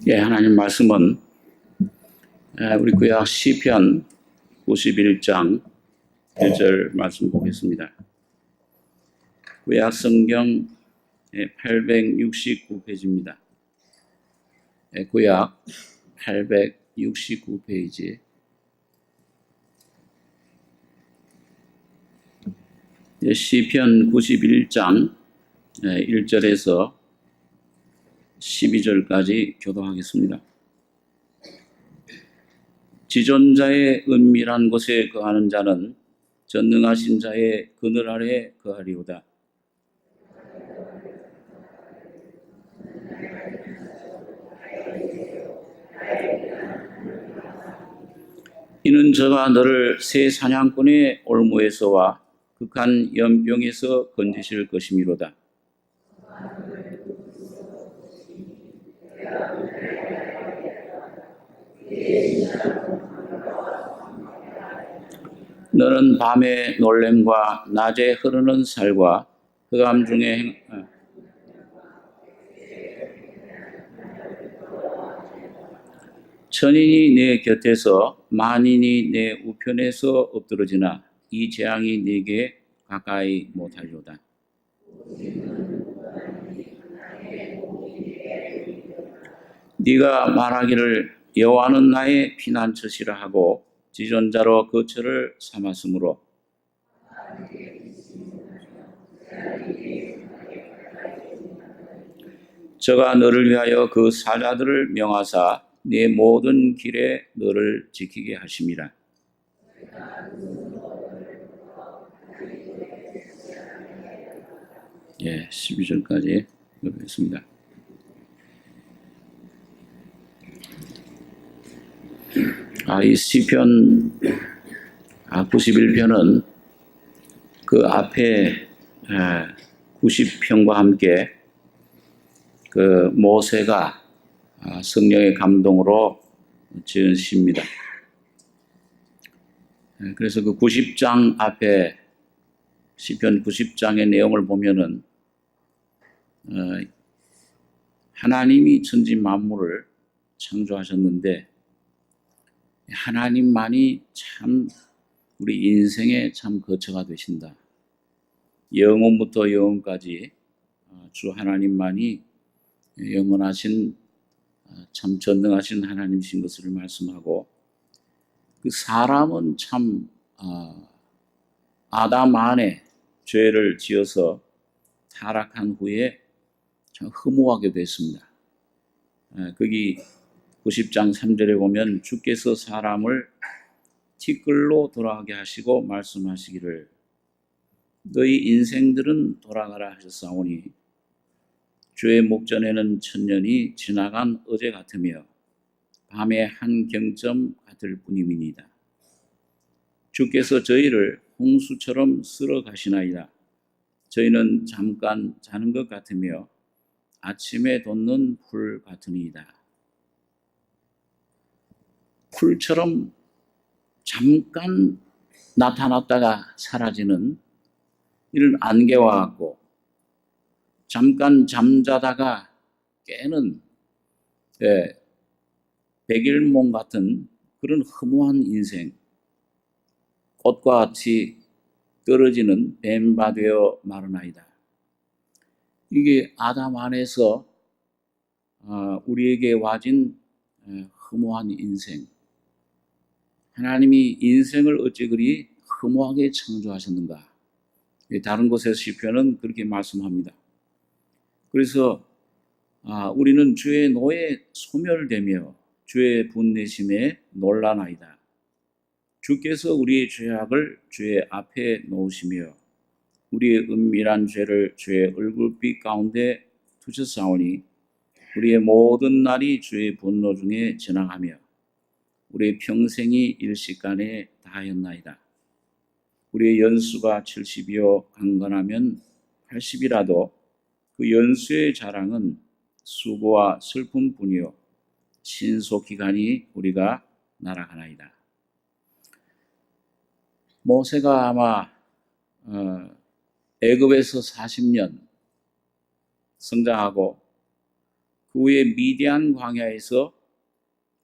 예, 하나님 말씀은 우리 구약 시편 91장 1절 말씀 보겠습니다. 구약 성경 869페이지입니다. 구약 869페이지 시편 91장 1절에서 12절까지 교도하겠습니다. 지존자의 은밀한 곳에 거하는 자는 전능하신 자의 그늘 아래 거하리로다. 이는 저가 너를 새 사냥꾼의 올무에서와 극한 연병에서 건지실 것이미로다. 너는 밤의 놀램과 낮에 흐르는 살과 흑암 중에 천인이 내 곁에서 만인이 내 우편에서 엎드러지나 이 재앙이 네게 가까이 못하리로다. 네가 말하기를 여호와는 나의 피난처시라 하고 지존자로 거처를 삼았으므로 저가 너를 위하여 그 사자들을 명하사 네 모든 길에 너를 지키게 하심이라. 예, 12절까지 읽겠습니다. 이 시편 91편은 그 앞에 90편과 함께 그 모세가 성령의 감동으로 지은 시입니다. 그래서 그 90장 앞에 시편 90장의 내용을 보면은 하나님이 천지 만물을 창조하셨는데 하나님만이 참 우리 인생의 참 거처가 되신다. 영원부터 영원까지 주 하나님만이 영원하신 참 전능하신 하나님이신 것을 말씀하고 그 사람은 참 아담 안에 죄를 지어서 타락한 후에 참 허무하게 됐습니다. 거기 90장 3절에 보면 주께서 사람을 티끌로 돌아가게 하시고 말씀하시기를 너희 인생들은 돌아가라 하셨사오니 주의 목전에는 천년이 지나간 어제 같으며 밤의 한 경점 같을 뿐임이니이다. 주께서 저희를 홍수처럼 쓸어 가시나이다. 저희는 잠깐 자는 것 같으며 아침에 돋는 풀 같으니이다. 풀처럼 잠깐 나타났다가 사라지는 이런 안개와 같고 잠깐 잠자다가 깨는 백일몽 같은 그런 허무한 인생, 꽃과 같이 떨어지는 뱀바 되어 마르나이다. 이게 아담 안에서 우리에게 와진 허무한 인생. 하나님이 인생을 어찌 그리 허무하게 창조하셨는가. 다른 곳에서 시편은 그렇게 말씀합니다. 그래서 우리는 주의 노에 소멸되며 주의 분내심에 놀라나이다. 주께서 우리의 죄악을 주의 앞에 놓으시며 우리의 은밀한 죄를 주의 얼굴빛 가운데 두셨사오니 우리의 모든 날이 주의 분노 중에 지나가며 우리의 평생이 일시간에 다하였나이다. 우리의 연수가 70이요 강건하면 80이라도 그 연수의 자랑은 수고와 슬픔뿐이요 신속기간이 우리가 날아가나이다. 모세가 아마 애굽에서 40년 성장하고 그 후에 미디안 광야에서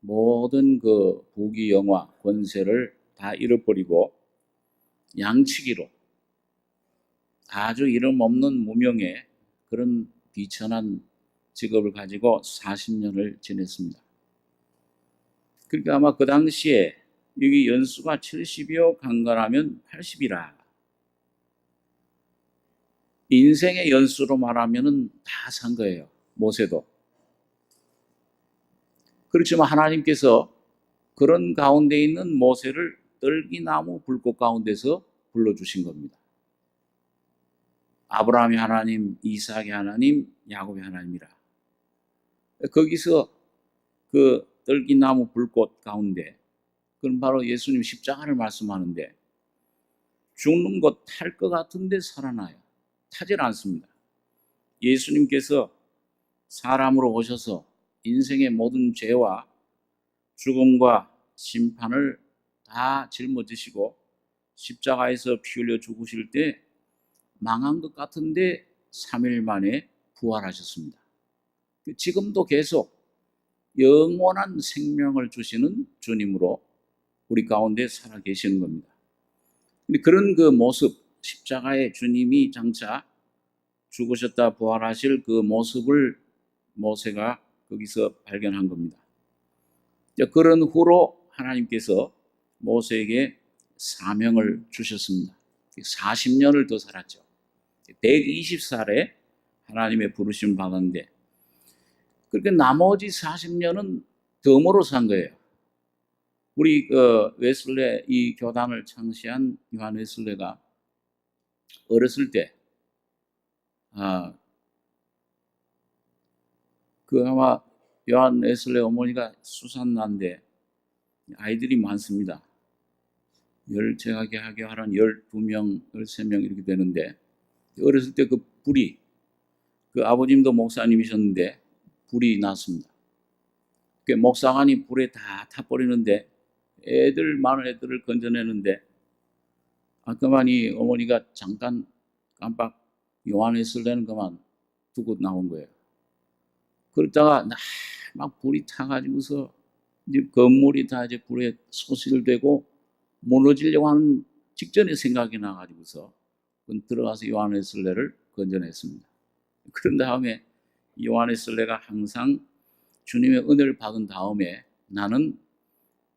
모든 그 부귀 영화 권세를 다 잃어버리고 양치기로 아주 이름 없는 무명의 그런 비천한 직업을 가지고 40년을 지냈습니다. 그러니까 아마 그 당시에 여기 연수가 70이요 강건하면 80이라. 인생의 연수로 말하면 다 산 거예요. 모세도. 그렇지만 하나님께서 그런 가운데 있는 모세를 떨기나무 불꽃 가운데서 불러주신 겁니다. 아브라함의 하나님, 이삭의 하나님, 야곱의 하나님이라. 거기서 그 떨기나무 불꽃 가운데, 그건 바로 예수님 십자가를 말씀하는데, 죽는 것 탈 것 같은데 살아나요. 타질 않습니다. 예수님께서 사람으로 오셔서 인생의 모든 죄와 죽음과 심판을 다 짊어지시고 십자가에서 피 흘려 죽으실 때 망한 것 같은데 3일 만에 부활하셨습니다. 지금도 계속 영원한 생명을 주시는 주님으로 우리 가운데 살아 계시는 겁니다. 근데 그런 그 모습, 십자가에 주님이 장차 죽으셨다 부활하실 그 모습을 모세가 거기서 발견한 겁니다. 그런 후로 하나님께서 모세에게 사명을 주셨습니다. 40년을 더 살았죠. 120살에 하나님의 부르심을 받았는데, 그렇게 나머지 40년은 덤으로 산 거예요. 우리 웨슬레, 이 교단을 창시한 요한 웨슬레가 어렸을 때, 그 아마 요한 웨슬레 어머니가 수산나인데 아이들이 많습니다. 제가 하기로는 12명, 13명 이렇게 되는데, 어렸을 때 그 불이, 그 아버님도 목사님이셨는데 불이 났습니다. 그 목사관이 불에 다 타버리는데 많은 애들을 건져내는데, 그만 이 어머니가 잠깐 깜빡 요한웨슬레는 그만 두고 나온 거예요. 그러다가 막 불이 타가지고서 이제 건물이 다 이제 불에 소실되고 무너지려고 하는 직전에 생각이 나가지고서 들어가서 요한웨슬레를 건져냈습니다. 그런 다음에 요한웨슬레가 항상 주님의 은혜를 받은 다음에 나는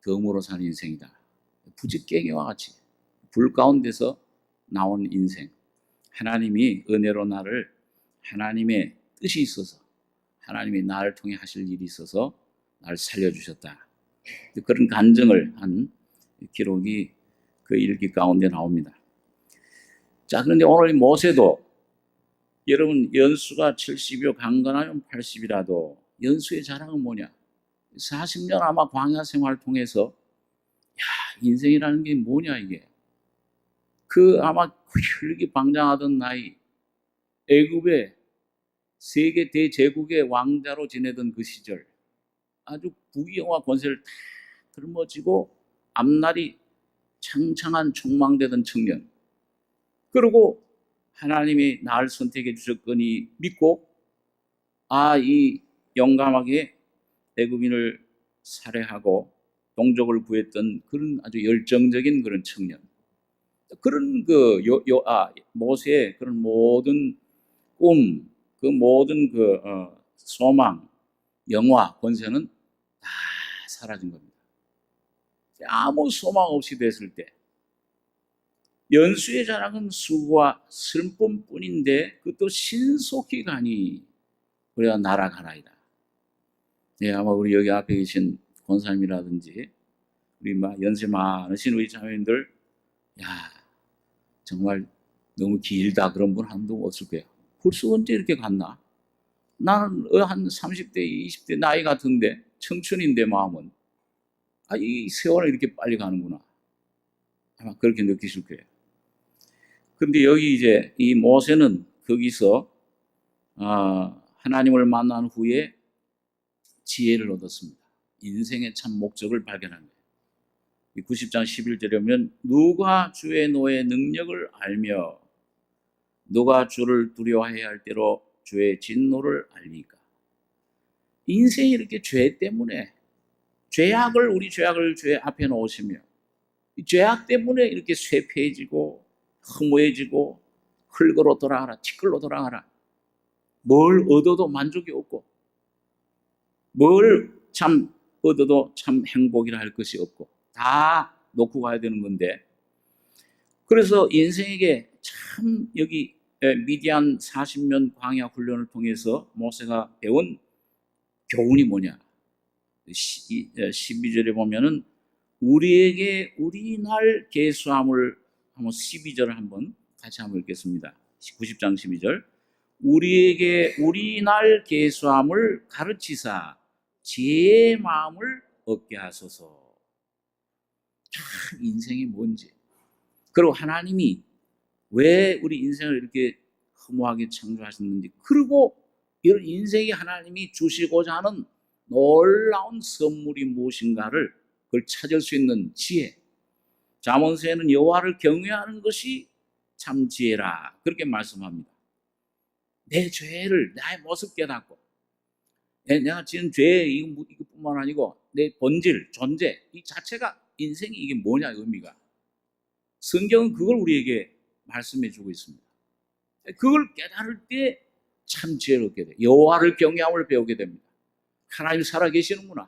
덤으로 사는 인생이다. 부지깽이와 같이 불 가운데서 나온 인생. 하나님이 은혜로 나를, 하나님의 뜻이 있어서, 하나님이 나를 통해 하실 일이 있어서 나를 살려주셨다. 그런 간증을 한 기록이 그 일기 가운데 나옵니다. 자, 그런데 오늘 모세도, 여러분 연수가 70이요 강건하면 80이라도 연수의 자랑은 뭐냐? 40년 아마 광야 생활을 통해서 인생이라는 게 뭐냐 이게. 그 아마 혈기방장하던 나이, 애굽의 세계 대제국의 왕자로 지내던 그 시절, 아주 부귀영화 권세를 다 들머지고 앞날이 창창한 촉망되던 청년, 그리고 하나님이 나를 선택해 주셨거니 믿고 이 용감하게 애굽인을 살해하고 동족을 구했던 그런 아주 열정적인 그런 청년, 그런 모세의 그런 모든 꿈, 그 모든 소망, 영화, 권세는 다 사라진 겁니다. 아무 소망 없이 됐을 때 연수의 자랑은 수고와 슬픔뿐인데 그것도 신속히 가니 우리가 날아가나이다. 아마 우리 여기 앞에 계신 권사님이라든지 우리 연세 많으신 우리 자매님들, 정말 너무 길다 그런 분 한 분 없을 거예요. 벌써 언제 이렇게 갔나? 나는 한 30대, 20대 나이 같은데, 청춘인데 마음은 이 세월이 이렇게 빨리 가는구나. 아마 그렇게 느끼실 거예요. 그런데 여기 이제 이 모세는 거기서 하나님을 만난 후에 지혜를 얻었습니다. 인생의 참 목적을 발견한 거예요. 90장 11절에 보면 누가 주의 노의 능력을 알며 누가 주를 두려워해야 할 때로 주의 진노를 알리까. 인생이 이렇게 죄 때문에 우리 죄악을 죄 앞에 놓으시며 이 죄악 때문에 이렇게 쇠폐해지고 허무해지고 흙으로 돌아가라, 티끌로 돌아가라. 뭘 얻어도 만족이 없고 뭘 참 얻어도 참 행복이라 할 것이 없고 다 놓고 가야 되는 건데, 그래서 인생에게 참 여기 미디안 40년 광야 훈련을 통해서 모세가 배운 교훈이 뭐냐? 12절에 보면은 우리에게 우리 날 계수함을 한번 12절을 한번 같이 한번 읽겠습니다. 90장 12절. 우리에게 우리 날 계수함을 가르치사 제 마음을 얻게 하소서. 참 인생이 뭔지, 그리고 하나님이 왜 우리 인생을 이렇게 허무하게 창조하셨는지, 그리고 이런 인생이 하나님이 주시고자 하는 놀라운 선물이 무엇인가를 그걸 찾을 수 있는 지혜. 잠언서에는 여호와를 경외하는 것이 참 지혜라 그렇게 말씀합니다. 내 죄를, 나의 모습 깨닫고 내가 지은 죄 이것뿐만 아니고 내 본질, 존재 이 자체가 인생이 이게 뭐냐 의미가. 성경은 그걸 우리에게 말씀해 주고 있습니다. 그걸 깨달을 때 참 지혜를 얻게 돼요. 여호와를 경외함을 배우게 됩니다. 하나님 살아계시는구나.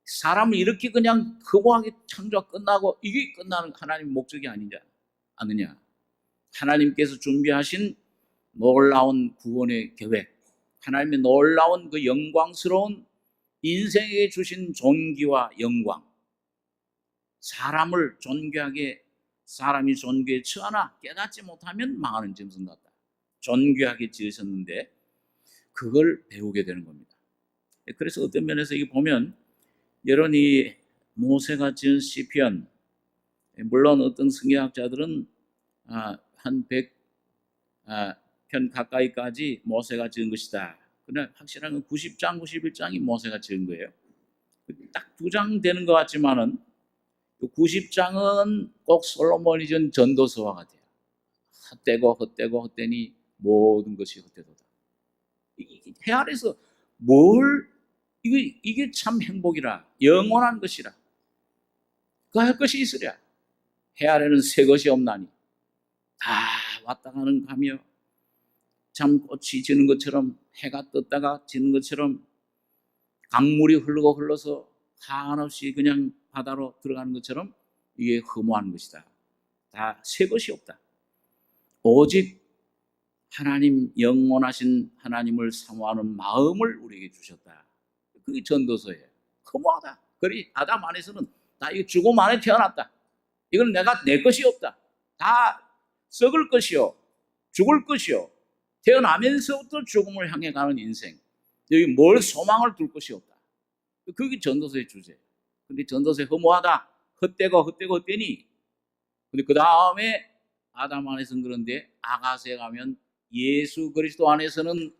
사람을 이렇게 그냥 허무하게 창조가 끝나고 이게 끝나는 하나님의 목적이 아니냐. 하나님께서 준비하신 놀라운 구원의 계획, 하나님의 놀라운 그 영광스러운 인생에 주신 존귀와 영광, 사람을 존귀하게, 사람이 존귀에 처하나 깨닫지 못하면 망하는 짐승 같다. 존귀하게 지으셨는데 그걸 배우게 되는 겁니다. 그래서 어떤 면에서 이게 보면 여러분 이 모세가 지은 시편, 물론 어떤 성경학자들은 한 100편 가까이까지 모세가 지은 것이다. 그러나 확실한 건 90장, 91장이 모세가 지은 거예요. 딱 2장 되는 것 같지만은 90장은 꼭 솔로몬이 지은 전도서와 같아요. 헛되니 모든 것이 헛되도다. 해 아래서 이게 참 행복이라, 영원한 것이라, 그 할 것이 있으랴. 해 아래는 새 것이 없나니. 다 왔다 가는 가며 참 꽃이 지는 것처럼, 해가 떴다가 지는 것처럼, 강물이 흘러서 한없이 그냥 바다로 들어가는 것처럼 이게 허무한 것이다. 다 새 것이 없다. 오직 하나님, 영원하신 하나님을 사모하는 마음을 우리에게 주셨다. 그게 전도서예요. 허무하다. 그리 아담 안에서는 나 이거 죽음 안에 태어났다. 이건 내 것이 없다. 다 썩을 것이요, 죽을 것이요, 태어나면서부터 죽음을 향해 가는 인생. 여기 뭘 소망을 둘 것이 없다. 그게 전도서의 주제예요. 근데 전도서에 허무하다, 헛되니. 근데 그 다음에 아담 안에서는 그런데 아가서에 가면 예수 그리스도 안에서는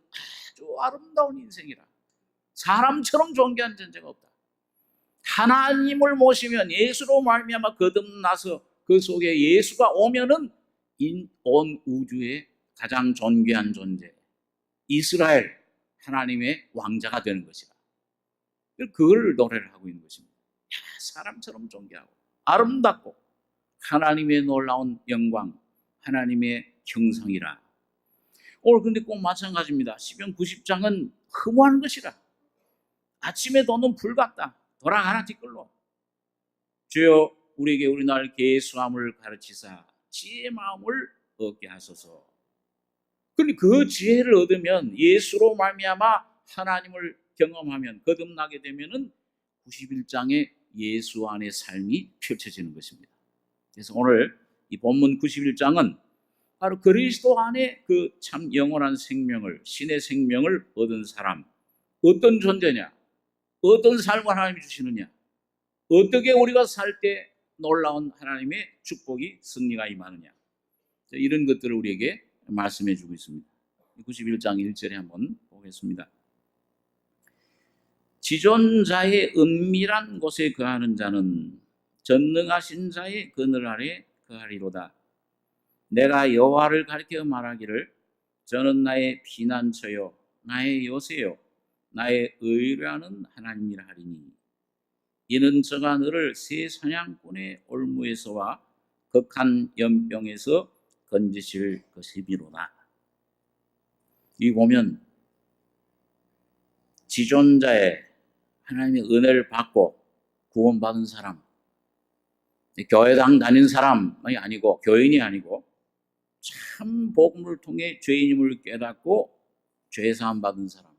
아주 아름다운 인생이라. 사람처럼 존귀한 존재가 없다. 하나님을 모시면, 예수로 말미암아 거듭나서 그 속에 예수가 오면은 온 우주의 가장 존귀한 존재, 이스라엘 하나님의 왕자가 되는 것이다. 그걸 노래를 하고 있는 것입니다. 사람처럼 존귀하고 아름답고 하나님의 놀라운 영광, 하나님의 형상이라. 오늘 근데 꼭 마찬가지입니다. 시편 90장은 허무한 것이라. 아침에 도는 불 같다. 돌아가라 뒷걸로. 주여 우리에게 우리 날 계수함을 가르치사 지혜의 마음을 얻게 하소서. 그런데 그 지혜를 얻으면, 예수로 말미암아 하나님을 경험하면, 거듭나게 되면은 91장의 예수 안의 삶이 펼쳐지는 것입니다. 그래서 오늘 이 본문 91장은 바로 그리스도 안에 그 참 영원한 생명을, 신의 생명을 얻은 사람, 어떤 존재냐, 어떤 삶을 하나님이 주시느냐, 어떻게 우리가 살 때 놀라운 하나님의 축복이, 승리가 임하느냐, 이런 것들을 우리에게 말씀해 주고 있습니다. 91장 1절에 한번 보겠습니다. 지존자의 은밀한 곳에 거하는 자는 전능하신 자의 그늘 아래 거하리로다. 내가 여호와를 가리켜 말하기를 저는 나의 피난처요 나의 요새요 나의 의뢰하는 하나님이라 하리니 이는 저가 너를 새 사냥꾼의 올무에서와 극한 연병에서 건지실 것이미로다. 이 보면 지존자의 하나님의 은혜를 받고 구원받은 사람, 교회당 다닌 사람이 아니고 교인이 아니고 참 복음을 통해 죄인임을 깨닫고 죄사함 받은 사람,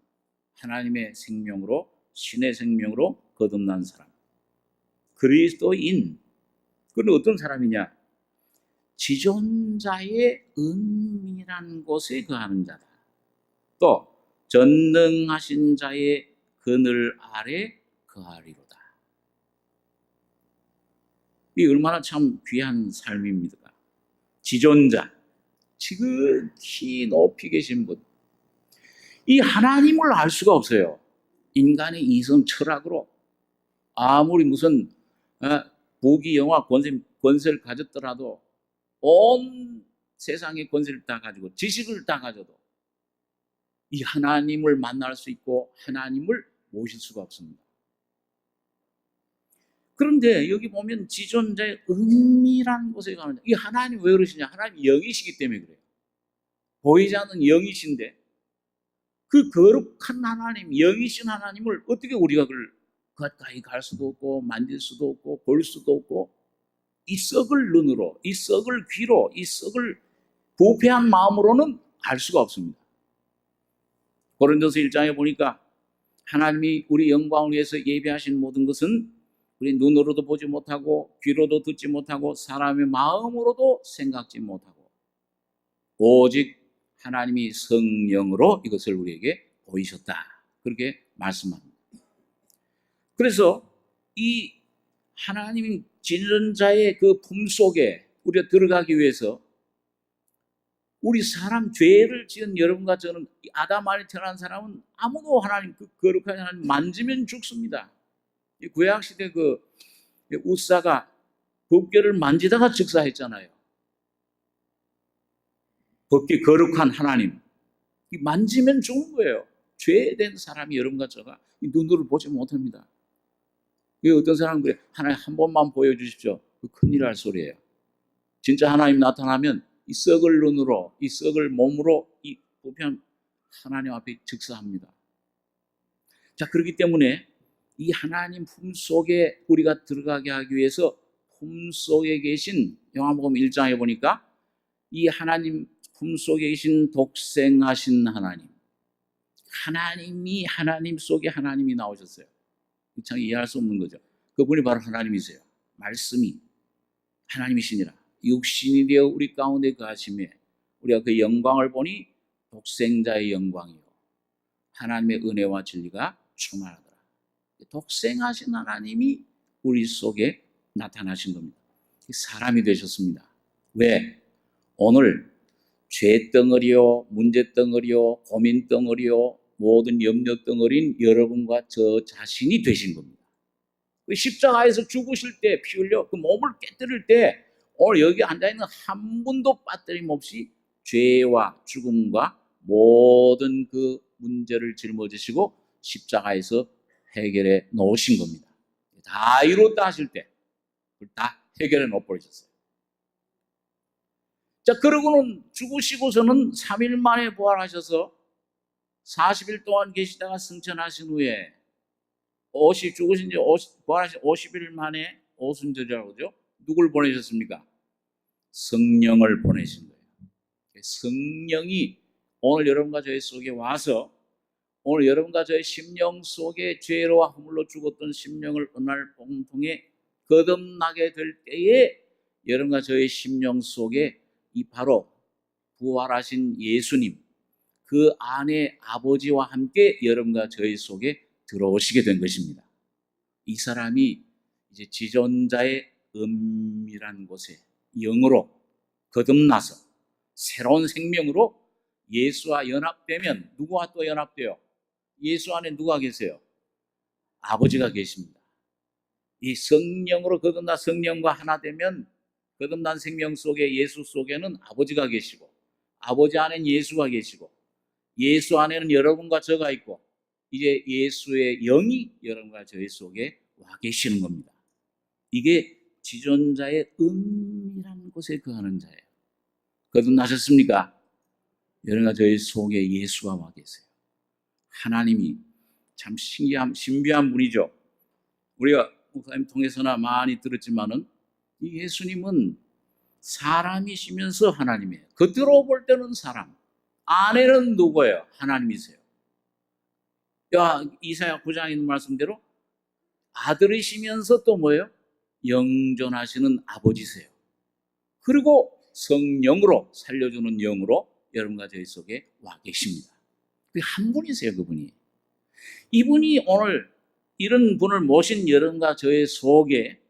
하나님의 생명으로 신의 생명으로 거듭난 사람, 그리스도인. 그는 어떤 사람이냐? 지존자의 은밀한 곳에 거하는 자다. 또 전능하신 자의 그늘 아래 거하리로다. 이 얼마나 참 귀한 삶입니다. 지존자, 지극히 높이 계신 분. 이 하나님을 알 수가 없어요. 인간의 이성 철학으로 아무리 무슨 부귀 영화 권세를 가졌더라도 온 세상의 권세를 다 가지고 지식을 다 가져도 이 하나님을 만날 수 있고 하나님을 모실 수가 없습니다. 그런데 여기 보면 지존자의 은밀한 곳에 가는, 이 하나님 왜 그러시냐? 하나님 영이시기 때문에 그래요. 보이지 않는 영이신데 그 거룩한 하나님, 영이신 하나님을 어떻게 우리가 그걸 가까이 갈 수도 없고 만질 수도 없고 볼 수도 없고 이 썩을 눈으로, 이 썩을 귀로, 이 썩을 부패한 마음으로는 알 수가 없습니다. 고린도서 1장에 보니까 하나님이 우리 영광을 위해서 예비하신 모든 것은 우리 눈으로도 보지 못하고 귀로도 듣지 못하고 사람의 마음으로도 생각지 못하고 오직 하나님이 성령으로 이것을 우리에게 보이셨다. 그렇게 말씀합니다. 그래서 이 하나님 지존자의 그 품속에 우리가 들어가기 위해서 우리 사람 죄를 지은 여러분과 저는 아담 안에 태어난 사람은 아무도 하나님 그 거룩한 하나님 만지면 죽습니다. 구약시대 그 우사가 법궤를 만지다가 즉사했잖아요. 법궤 거룩한 하나님 만지면 죽는 거예요. 죄된 사람이 여러분과 저가 눈으로 보지 못합니다. 어떤 사람은 그래, 하나님 한 번만 보여주십시오. 큰일 날 소리예요. 진짜 하나님 나타나면 이 썩을 눈으로, 이 썩을 몸으로 이 부패한 하나님 앞에 즉사합니다. 자, 그렇기 때문에 이 하나님 품속에 우리가 들어가게 하기 위해서 품속에 계신 요한복음 1장에 보니까 이 하나님 품속에 계신 독생하신 하나님이 하나님 속에 하나님이 나오셨어요. 참 이해할 수 없는 거죠. 그분이 바로 하나님이세요. 말씀이 하나님이시니라. 육신이 되어 우리 가운데 거하심에 우리가 그 영광을 보니 독생자의 영광이요 하나님의 은혜와 진리가 충만하더라. 독생하신 하나님이 우리 속에 나타나신 겁니다. 사람이 되셨습니다. 왜? 오늘 죄덩어리요, 문제덩어리요, 고민덩어리요, 모든 염려덩어리인 여러분과 저 자신이 되신 겁니다. 십자가에서 죽으실 때, 피 흘려 그 몸을 깨뜨릴 때 오늘 여기 앉아있는 한 분도 빠뜨림 없이 죄와 죽음과 모든 그 문제를 짊어지시고 십자가에서 해결해 놓으신 겁니다. 다 이뤘다 하실 때 다 해결해 놓아버리셨어요. 자, 그러고는 죽으시고서는 3일 만에 부활하셔서 40일 동안 계시다가 승천하신 후에 죽으신 지 부활하신 50일 만에 오순절이라고 그러죠. 누굴 보내셨습니까? 성령을 보내신 거예요. 성령이 오늘 여러분과 저희 속에 와서 오늘 여러분과 저의 심령 속에 죄로와 허물로 죽었던 심령을 은혜를 복음 통해 거듭나게 될 때에 여러분과 저의 심령 속에 이 바로 부활하신 예수님 그 안에 아버지와 함께 여러분과 저희 속에 들어오시게 된 것입니다. 이 사람이 이제 지존자의 은밀한 곳에 영으로 거듭나서 새로운 생명으로 예수와 연합되면 누구와 또 연합돼요? 예수 안에 누가 계세요? 아버지가 계십니다. 이 성령으로 거듭나 성령과 하나 되면 거듭난 생명 속에 예수 속에는 아버지가 계시고 아버지 안에는 예수가 계시고 예수 안에는 여러분과 저가 있고 이제 예수의 영이 여러분과 저희 속에 와 계시는 겁니다. 이게 지존자의 은밀한 곳에 거하는 자예요. 거듭나셨습니까? 여러분과 저희 속에 예수가 와 계세요. 하나님이 참 신비한 분이죠. 우리가 목사님 통해서나 많이 들었지만은 이 예수님은 사람이시면서 하나님이에요. 겉으로 볼 때는 사람, 안에는 누구예요? 하나님이세요. 이사야 9장에 있는 말씀대로 아들이시면서 또 뭐예요? 영존하시는 아버지세요. 그리고 성령으로 살려주는 영으로 여러분과 저희 속에 와 계십니다. 한 분이세요, 그분이. 이분이 오늘 이런 분을 모신 여러분과 저의 속에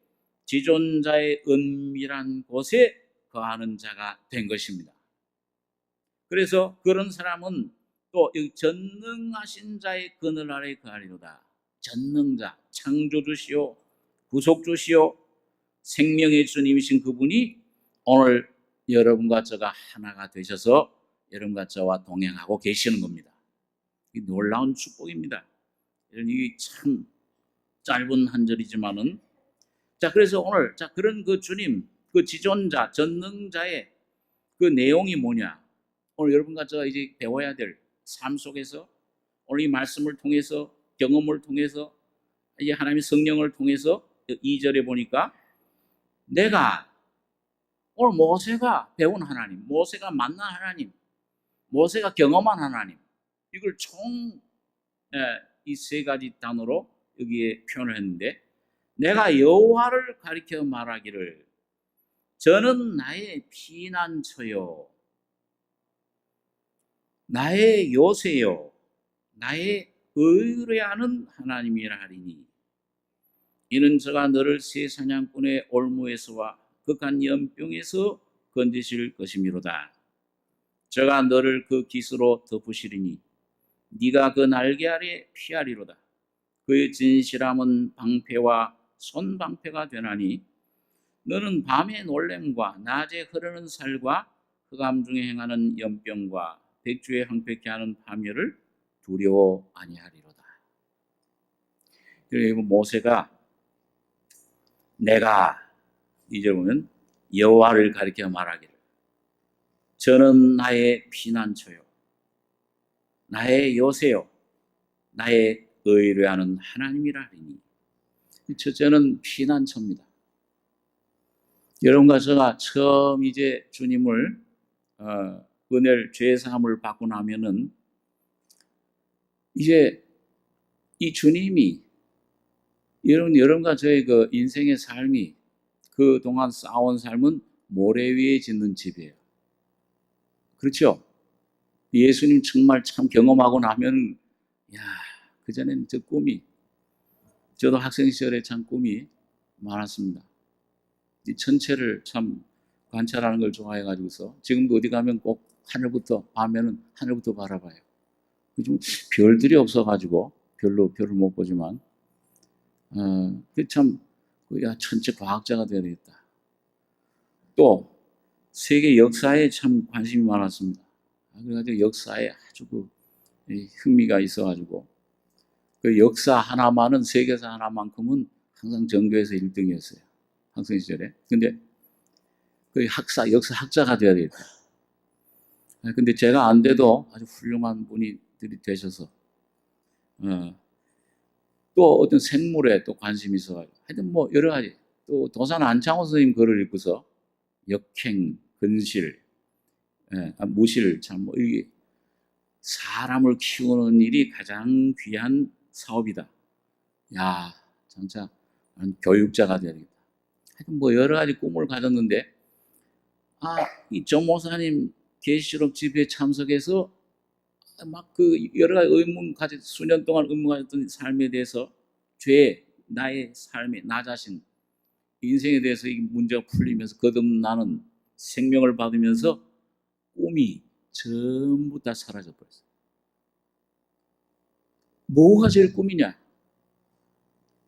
지존자의 은밀한 곳에 거하는 자가 된 것입니다. 그래서 그런 사람은 또 전능하신 자의 그늘 아래 거하리로다. 전능자, 창조주시오, 구속주시오, 생명의 주님이신 그분이 오늘 여러분과 저가 하나가 되셔서 여러분과 저와 동행하고 계시는 겁니다. 이 놀라운 축복입니다. 이게 참 짧은 한 절이지만은, 자, 그래서 오늘, 자, 그런 그 주님, 그 지존자, 전능자의 그 내용이 뭐냐? 오늘 여러분과 제가 이제 배워야 될 삶 속에서 오늘 이 말씀을 통해서, 경험을 통해서, 이제 하나님의 성령을 통해서 2절에 보니까 내가 오늘 모세가 배운 하나님, 모세가 만난 하나님, 모세가 경험한 하나님, 이걸 총 이 세 가지 단어로 여기에 표현을 했는데, 내가 여호와를 가리켜 말하기를 저는 나의 피난처요, 나의 요새요, 나의 의뢰하는 하나님이라 하리니 이는 저가 너를 새 사냥꾼의 올무에서와 극한 연병에서 건지실 것이미로다. 저가 너를 그 깃으로 덮으시리니 네가 그 날개 아래 피하리로다. 그의 진실함은 방패와 손방패가 되나니 너는 밤의 놀램과 낮에 흐르는 살과 흑암 중에 행하는 연병과 백주에 황폐케 하는 파멸을 두려워 아니하리로다. 그리고 모세가 내가 이제 보면 여호와를 가리켜 말하기를 저는 나의 피난처요, 나의 요새요, 나의 의뢰하는 하나님이라 하리니. 첫째는 피난처입니다. 여러분과 제가 처음 이제 주님을 은혜를 죄사함을 받고 나면은 이제 이 주님이 여러분과 저의 그 인생의 삶이 그동안 쌓아온 삶은 모래 위에 짓는 집이에요. 그렇죠? 예수님 정말 참 경험하고 나면 그전에는 저 꿈이, 저도 학생 시절에 참 꿈이 많았습니다. 이 천체를 참 관찰하는 걸 좋아해가지고서 지금도 어디 가면 꼭 하늘부터, 밤에는 하늘부터 바라봐요. 요즘 별들이 없어가지고 별로 별을 못 보지만 참 천체 과학자가 되어야 되겠다. 또 세계 역사에 참 관심이 많았습니다. 그래가지고 역사에 아주 흥미가 있어가지고 그 역사 하나만은, 세계사 하나만큼은 항상 전교에서 1등이었어요. 학생 시절에. 근데 그 역사 학자가 되어야 되겠다. 근데 제가 안 돼도 아주 훌륭한 분이 되셔서 또 어떤 생물에 또 관심이 있어가지고 하여튼 뭐 여러 가지, 또 도산 안창호 선생님 글을 읽고서 역행, 근실, 무실, 참 이게 사람을 키우는 일이 가장 귀한 사업이다. 진짜 교육자가 되야 되겠다. 하여튼 뭐 여러 가지 꿈을 가졌는데 이 정 목사님 계시록 집회에 참석해서 막 그 여러 가지 수년 동안 의문 가졌던 삶에 대해서, 나의 삶에, 나 자신, 인생에 대해서 이 문제가 풀리면서 거듭나는 생명을 받으면서 꿈이 전부 다 사라져 버렸어요. 뭐가 제일 꿈이냐?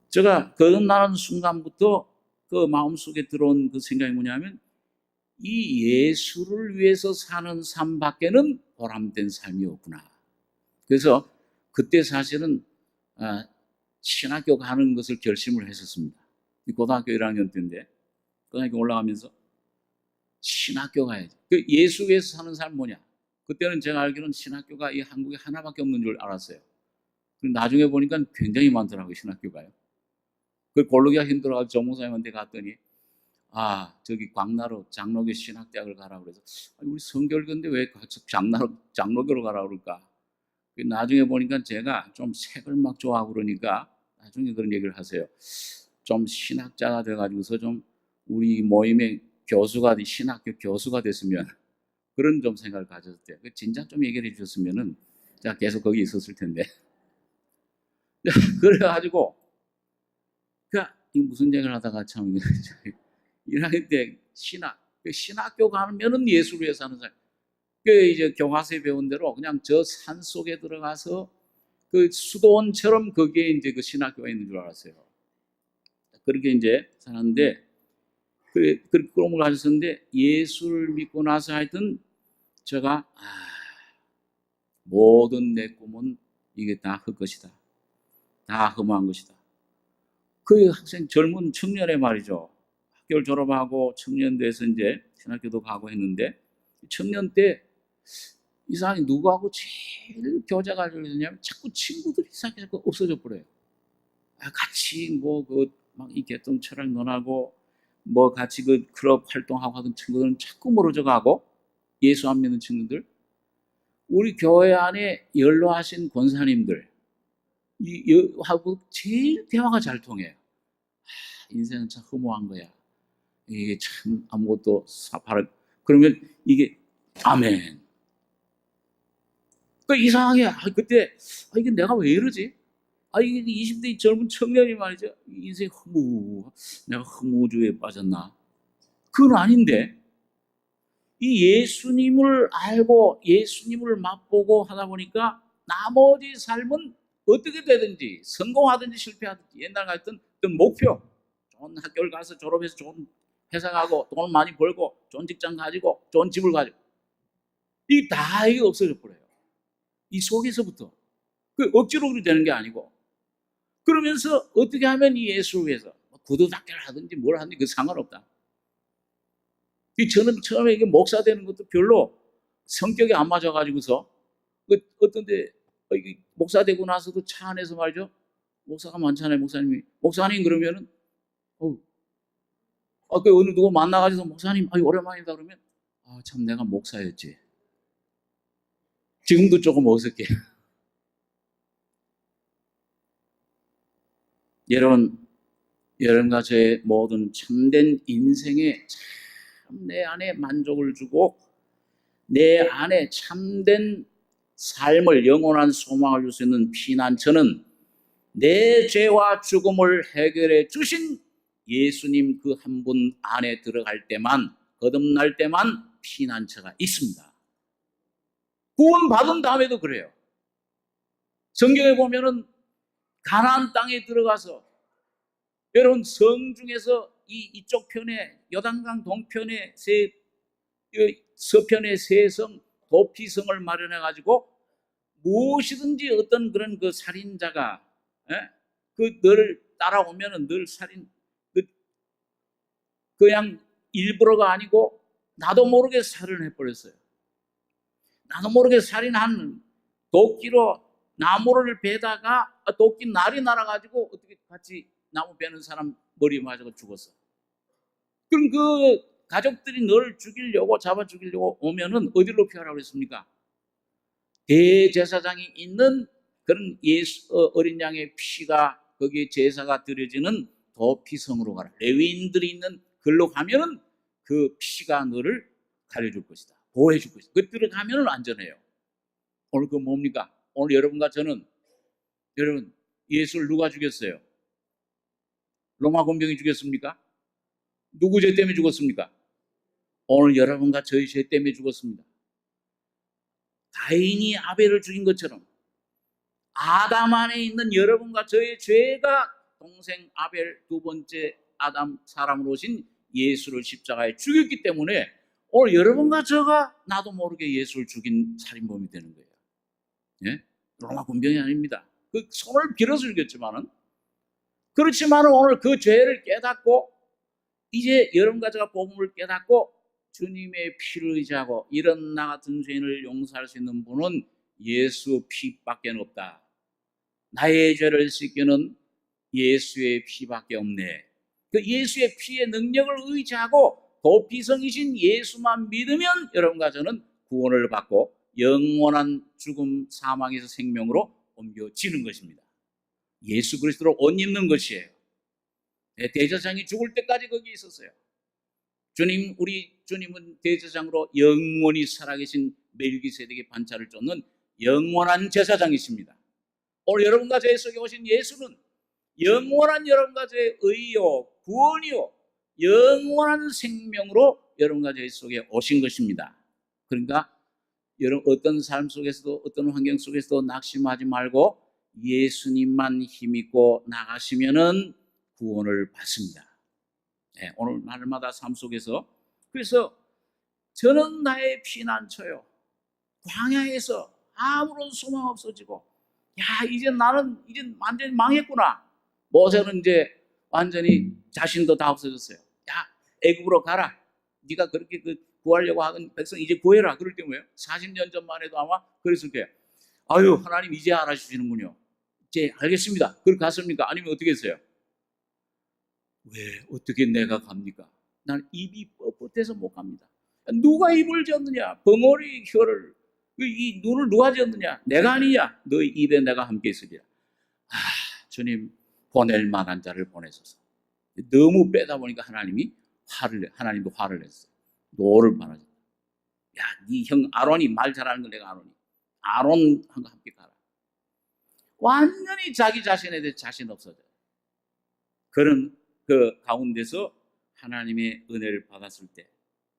제가 거듭나는 순간부터 그 마음속에 들어온 그 생각이 뭐냐면 이 예수를 위해서 사는 삶밖에는 보람된 삶이 없구나. 그래서 그때 사실은 신학교 가는 것을 결심을 했었습니다. 고등학교 1학년 때인데 고등학교 올라가면서 신학교 가야지. 그 예수 위해서 사는 사람 뭐냐? 그때는 제가 알기로는 신학교가 이 한국에 하나밖에 없는 줄 알았어요. 나중에 보니까 굉장히 많더라고요, 신학교가요. 그 고르기가 힘들어가지고 정목사님한테 갔더니 저기 광나루 장로교 신학대학을 가라고 그래서 우리 성결교인데 왜 장로교로 가라고 그럴까? 나중에 보니까 제가 좀 색을 막 좋아하고 그러니까 나중에 그런 얘기를 하세요. 좀 신학자가 돼가지고서 좀 우리 모임의 신학교 교수가 됐으면 그런 좀 생각을 가졌대요. 진작 좀 얘기를 해주셨으면은 제가 계속 거기 있었을 텐데. 그래가지고 이 무슨 얘기를 하다가 참 1학년 때 신학교 가면은 예수를 위해서 하는 사람. 이제 교과서에 배운 대로 그냥 저 산 속에 들어가서 그 수도원처럼 거기에 이제 그 신학교가 있는 줄 알았어요. 그렇게 이제 살았는데 그렇게 꿈을 가졌었는데 예수를 믿고 나서 하여튼 제가 모든 내 꿈은 이게 다 헛것이다. 다 허무한 것이다. 그 학생 젊은 청년의 말이죠. 학교를 졸업하고 청년 돼서 이제 신학교도 가고 했는데 청년 때 이상하게 누구하고 제일 교제가 잘 되냐면 자꾸 친구들이 이상하게 자꾸 없어져 버려요. 같이 막 이 개똥 철학 논하고 같이 그 클럽 활동하고 하던 친구들은 자꾸 멀어져 가고 예수 안 믿는 친구들, 우리 교회 안에 연로하신 권사님들 하고 제일 대화가 잘 통해요. 인생은 참 허무한 거야. 이게 참 아무것도 그러면 이게 아멘. 이상하게 그때 이게 내가 왜 이러지? 이게 20대 젊은 청년이 말이죠. 인생 내가 허무주의에 빠졌나? 그건 아닌데 이 예수님을 알고 예수님을 맛보고 하다 보니까 나머지 삶은 어떻게 되든지 성공하든지 실패하든지 옛날 같은 어떤 목표, 좋은 학교를 가서 졸업해서 좋은 회사 가고 돈을 많이 벌고 좋은 직장 가지고 좋은 집을 가지고 이게 다 이게 없어져 버려요. 이 속에서부터 억지로 그렇게 되는 게 아니고 그러면서 어떻게 하면 이 예수를 위해서 구두닦기를 하든지 뭘 하든지 그 상관없다. 저는 처음에 이게 목사 되는 것도 별로 성격이 안 맞아가지고서 어떤데 목사 되고 나서도 차 안에서 말이죠. 목사가 많잖아요. 목사님 그러면은 어느 누구 만나가지고 목사님 오랜만이다 그러면 참 내가 목사였지. 지금도 조금 어색해. 여러분과 저의 모든 참된 인생에 참 내 안에 만족을 주고 내 안에 참된 삶을 영원한 소망을 줄 수 있는 피난처는 내 죄와 죽음을 해결해 주신 예수님 그 한 분 안에 들어갈 때만 거듭날 때만 피난처가 있습니다. 구원받은 다음에도 그래요. 성경에 보면은 가나안 땅에 들어가서 여러분 성 중에서 이쪽 편에 요단강 동편에 서편에 세 성 도피성을 마련해 가지고 무엇이든지 어떤 그런 그 살인자가 너를 따라오면은 늘 그냥 일부러가 아니고 나도 모르게 살인을 해버렸어요. 나도 모르게 살인한 도끼로 나무를 베다가 도끼 날이 날아가지고 어떻게 같이 나무 베는 사람 머리에 맞아서 죽었어. 그럼 그 가족들이 너를 잡아 죽이려고 오면은 어디로 피하라고 그랬습니까? 대제사장이 있는 그런 어린 양의 피가 거기에 제사가 드려지는 도피성으로 가라. 레위인들이 있는 글로 가면은 그 피가 너를 가려줄 것이다. 보호해줄 것이다. 그 들어가면은 안전해요. 오늘 그 뭡니까? 오늘 여러분과 저는 여러분 예수를 누가 죽였어요? 로마 군병이 죽였습니까? 누구 죄 때문에 죽었습니까? 오늘 여러분과 저희 죄 때문에 죽었습니다. 가인이 아벨을 죽인 것처럼 아담 안에 있는 여러분과 저의 죄가 동생 아벨 두 번째 아담 사람으로 오신 예수를 십자가에 죽였기 때문에 오늘 여러분과 저가 나도 모르게 예수를 죽인 살인범이 되는 거예요. 예? 로마 군병이 아닙니다. 그 손을 빌어서 죽였지만은, 그렇지만 오늘 그 죄를 깨닫고 이제 여러분과 제가 복음을 깨닫고 주님의 피를 의지하고 이런 나 같은 죄인을 용서할 수 있는 분은 예수 피밖에 없다. 나의 죄를 씻기는 예수의 피밖에 없네. 그 예수의 피의 능력을 의지하고 도피성이신 예수만 믿으면 여러분과 저는 구원을 받고 영원한 죽음 사망에서 생명으로 옮겨지는 것입니다. 예수 그리스도로 옷 입는 것이에요. 대제사장이 죽을 때까지 거기 있었어요. 우리 주님은 대제사장으로 영원히 살아계신 멜기세덱의 반차를 쫓는 영원한 제사장이십니다. 오늘 여러분과 제 속에 오신 예수는 영원한 여러분과 제 의요, 구원이요, 영원한 생명으로 여러분과 제 속에 오신 것입니다. 그러니까 여러분 어떤 삶 속에서도 어떤 환경 속에서도 낙심하지 말고 예수님만 힘입고 나가시면은 구원을 받습니다. 네, 오늘 날마다 삶 속에서 그래서 저는 나의 피난처요. 광야에서 아무런 소망 없어지고 이제 나는 이제 완전히 망했구나. 모세는 이제 완전히 자신도 다 없어졌어요. 애굽으로 가라. 네가 그렇게 구하려고 하는 백성 이제 구해라. 그럴 때 뭐예요? 40년 전만 해도 아마 그랬을 거예요. 아유 하나님 이제 알아주시는군요. 이제 알겠습니다. 그렇게 갔습니까? 아니면 어떻게 했어요? 왜 어떻게 내가 갑니까? 난 입이 뻣뻣해서 못 갑니다. 누가 입을 지었느냐? 벙어리 혀를 이 눈을 누가 지었느냐? 내가 아니냐? 너희 입에 내가 함께 있으리라. 주님 보낼 만한 자를 보내소서. 너무 빼다 보니까 하나님도 화를 냈어요. 노를 말하죠. 네 형 아론이 말 잘하는 거 내가 아론과 함께 가라. 완전히 자기 자신에 대해 자신 없어져요. 그런 그 가운데서 하나님의 은혜를 받았을 때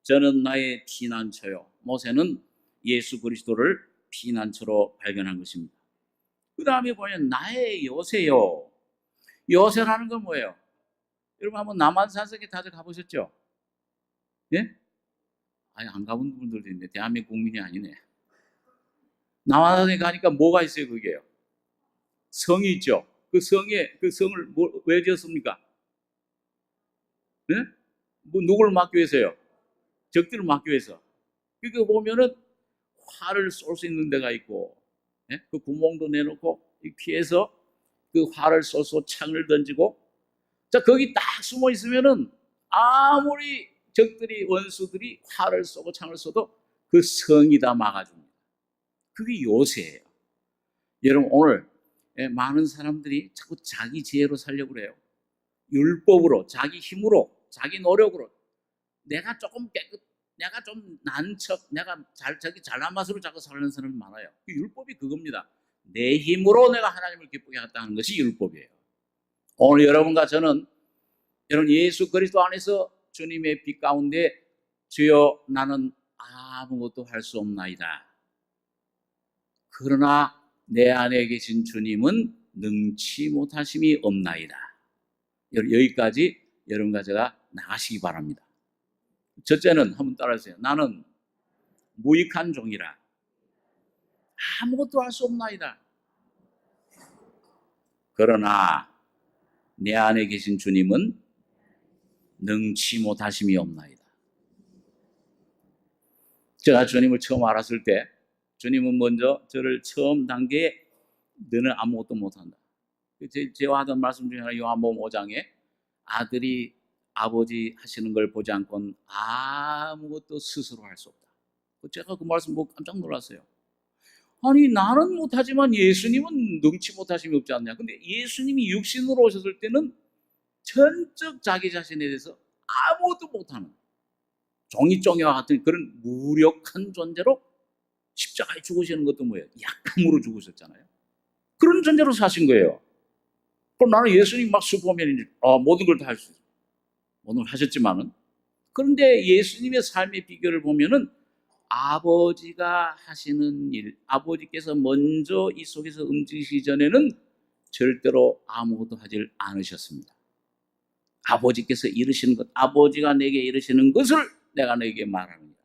저는 나의 피난처요. 모세는 예수 그리스도를 피난처로 발견한 것입니다. 그 다음에 보면 나의 요새요. 요새라는 건 뭐예요? 여러분 한번 남한산성에 다들 가보셨죠? 예? 안 가본 분들도 있는데 대한민국 국민이 아니네. 남한산성에 가니까 뭐가 있어요? 그게요. 성이 있죠. 그 성을 왜 지었습니까? 네? 누구를 막기 위해서요? 적들을 막기 위해서. 그거 보면은 활을 쏠 수 있는 데가 있고, 그 구멍도 내놓고 피해서 그 활을 쏘고 창을 던지고, 자 거기 딱 숨어 있으면은 아무리 적들이 원수들이 활을 쏘고 창을 쏘도 그 성이 다 막아줍니다. 그게 요새예요. 여러분 오늘 많은 사람들이 자꾸 자기 지혜로 살려고 그래요. 율법으로, 자기 힘으로, 자기 노력으로 내가 조금 내가 좀 난 척, 내가 자기 잘난 맛으로 자꾸 사는 사람이 많아요. 율법이 그겁니다. 내 힘으로 내가 하나님을 기쁘게 하겠다는 것이 율법이에요. 오늘 여러분과 저는 여러분 예수 그리스도 안에서 주님의 빛 가운데 주여 나는 아무것도 할 수 없나이다. 그러나 내 안에 계신 주님은 능치 못하심이 없나이다. 여기까지 여러분과 제가 나가시기 바랍니다. 첫째는 한번 따라하세요. 나는 무익한 종이라. 아무것도 할 수 없나이다. 그러나 내 안에 계신 주님은 능치 못하심이 없나이다. 제가 주님을 처음 알았을 때 주님은 먼저 저를 처음 단계에 너는 아무것도 못한다. 제가 하던 말씀 중에 하나 요한복음 5장에 아들이 아버지 하시는 걸 보지 않고는 아무것도 스스로 할 수 없다. 제가 그 말씀 보고 깜짝 놀랐어요. 아니 나는 못하지만 예수님은 능치 못하심이 없지 않냐. 근데 예수님이 육신으로 오셨을 때는 전적 자기 자신에 대해서 아무것도 못하는 종이와 같은 그런 무력한 존재로 십자가에 죽으시는 것도 뭐예요? 약함으로 죽으셨잖아요. 그런 존재로 사신 거예요. 그럼 나는 예수님 막 슈퍼맨인지 모든 걸 다 할 수 있어요. 모든 걸 하셨지만은 그런데 예수님의 삶의 비결을 보면은 아버지가 하시는 일, 아버지께서 먼저 이 속에서 움직이시기 전에는 절대로 아무것도 하질 않으셨습니다. 아버지께서 이르시는 것, 아버지가 내게 이르시는 것을 내가 너에게 말합니다.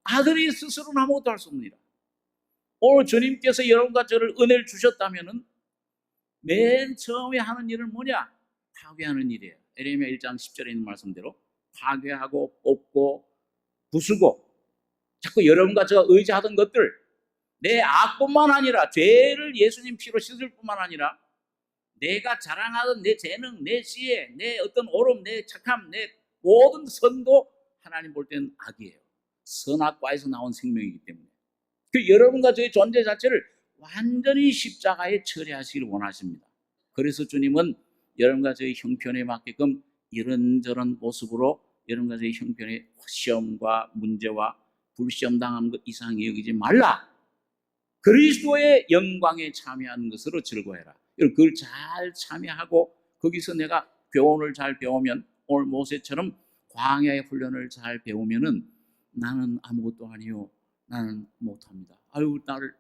아들이 스스로는 아무것도 할 수 없습니다. 오늘 주님께서 여러분과 저를 은혜를 주셨다면은 맨 처음에 하는 일은 뭐냐? 파괴하는 일이에요. 에레미야 1장 10절에 있는 말씀대로 파괴하고 뽑고 부수고, 자꾸 여러분과 제가 의지하던 것들, 내 악뿐만 아니라 죄를 예수님 피로 씻을 뿐만 아니라 내가 자랑하던 내 재능, 내 지혜, 내 어떤 옳음, 내 착함, 내 모든 선도 하나님 볼 때는 악이에요. 선악과에서 나온 생명이기 때문에 그 여러분과 저의 존재 자체를 완전히 십자가에 처리하시길 원하십니다. 그래서 주님은 여러분과 저의 형편에 맞게끔 이런저런 모습으로 여러분과 저의 형편에 시험과 문제와 불시험 당하는 것 이상히 여기지 말라. 그리스도의 영광에 참여하는 것으로 즐거워해라. 그걸 잘 참여하고 거기서 내가 교훈을 잘 배우면, 오늘 모세처럼 광야의 훈련을 잘 배우면은 나는 아무것도 아니요, 나는 못합니다. 아유, 나를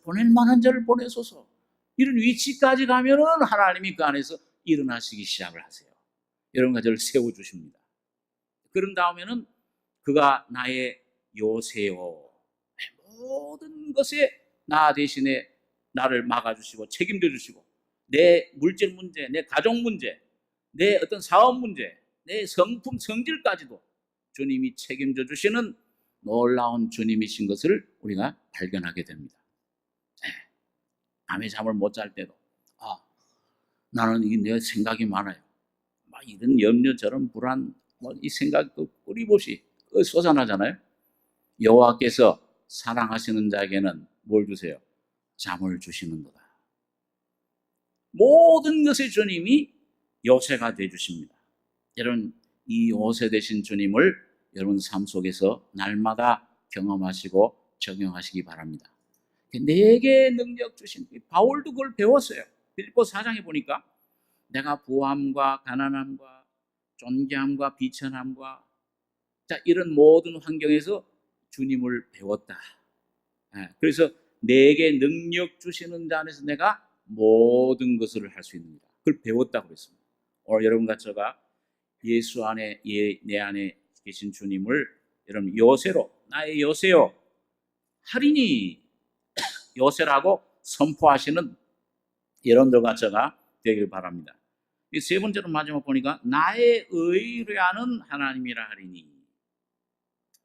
보낼 만한 자를 보내소서. 이런 위치까지 가면은 하나님이 그 안에서 일어나시기 시작을 하세요. 여러분과 저를 세워주십니다. 그런 다음에는 그가 나의 요새요, 모든 것에 나 대신에 나를 막아주시고 책임져 주시고, 내 물질 문제, 내 가족 문제, 내 어떤 사업 문제, 내 성품 성질까지도 주님이 책임져 주시는 놀라운 주님이신 것을 우리가 발견하게 됩니다. 밤에 잠을 못 잘 때도 나는 이게 내 생각이 많아요. 막 이런 염려, 저런 불안, 이 생각도 끊임없이 솟아나잖아요. 여호와께서 사랑하시는 자에게는 뭘 주세요? 잠을 주시는도다. 모든 것의 주님이 요새가 되어주십니다. 여러분, 이 요새 되신 주님을 여러분 삶 속에서 날마다 경험하시고 적용하시기 바랍니다. 내게 능력 주신, 바울도 그걸 배웠어요. 빌립보 4장에 보니까 내가 부함과 가난함과 존귀함과 비천함과 이런 모든 환경에서 주님을 배웠다. 그래서 내게 능력 주시는 자 안에서 내가 모든 것을 할 수 있습니다. 그걸 배웠다고 그랬습니다. 오늘 여러분과 제가 예수 안에, 내 안에 계신 주님을 여러분 요새로, 나의 요새요 하리니 요새라고 선포하시는 여러분들과 제가 되길 바랍니다. 이 세 번째로 마지막 보니까 나의 의뢰하는 하나님이라 하리니.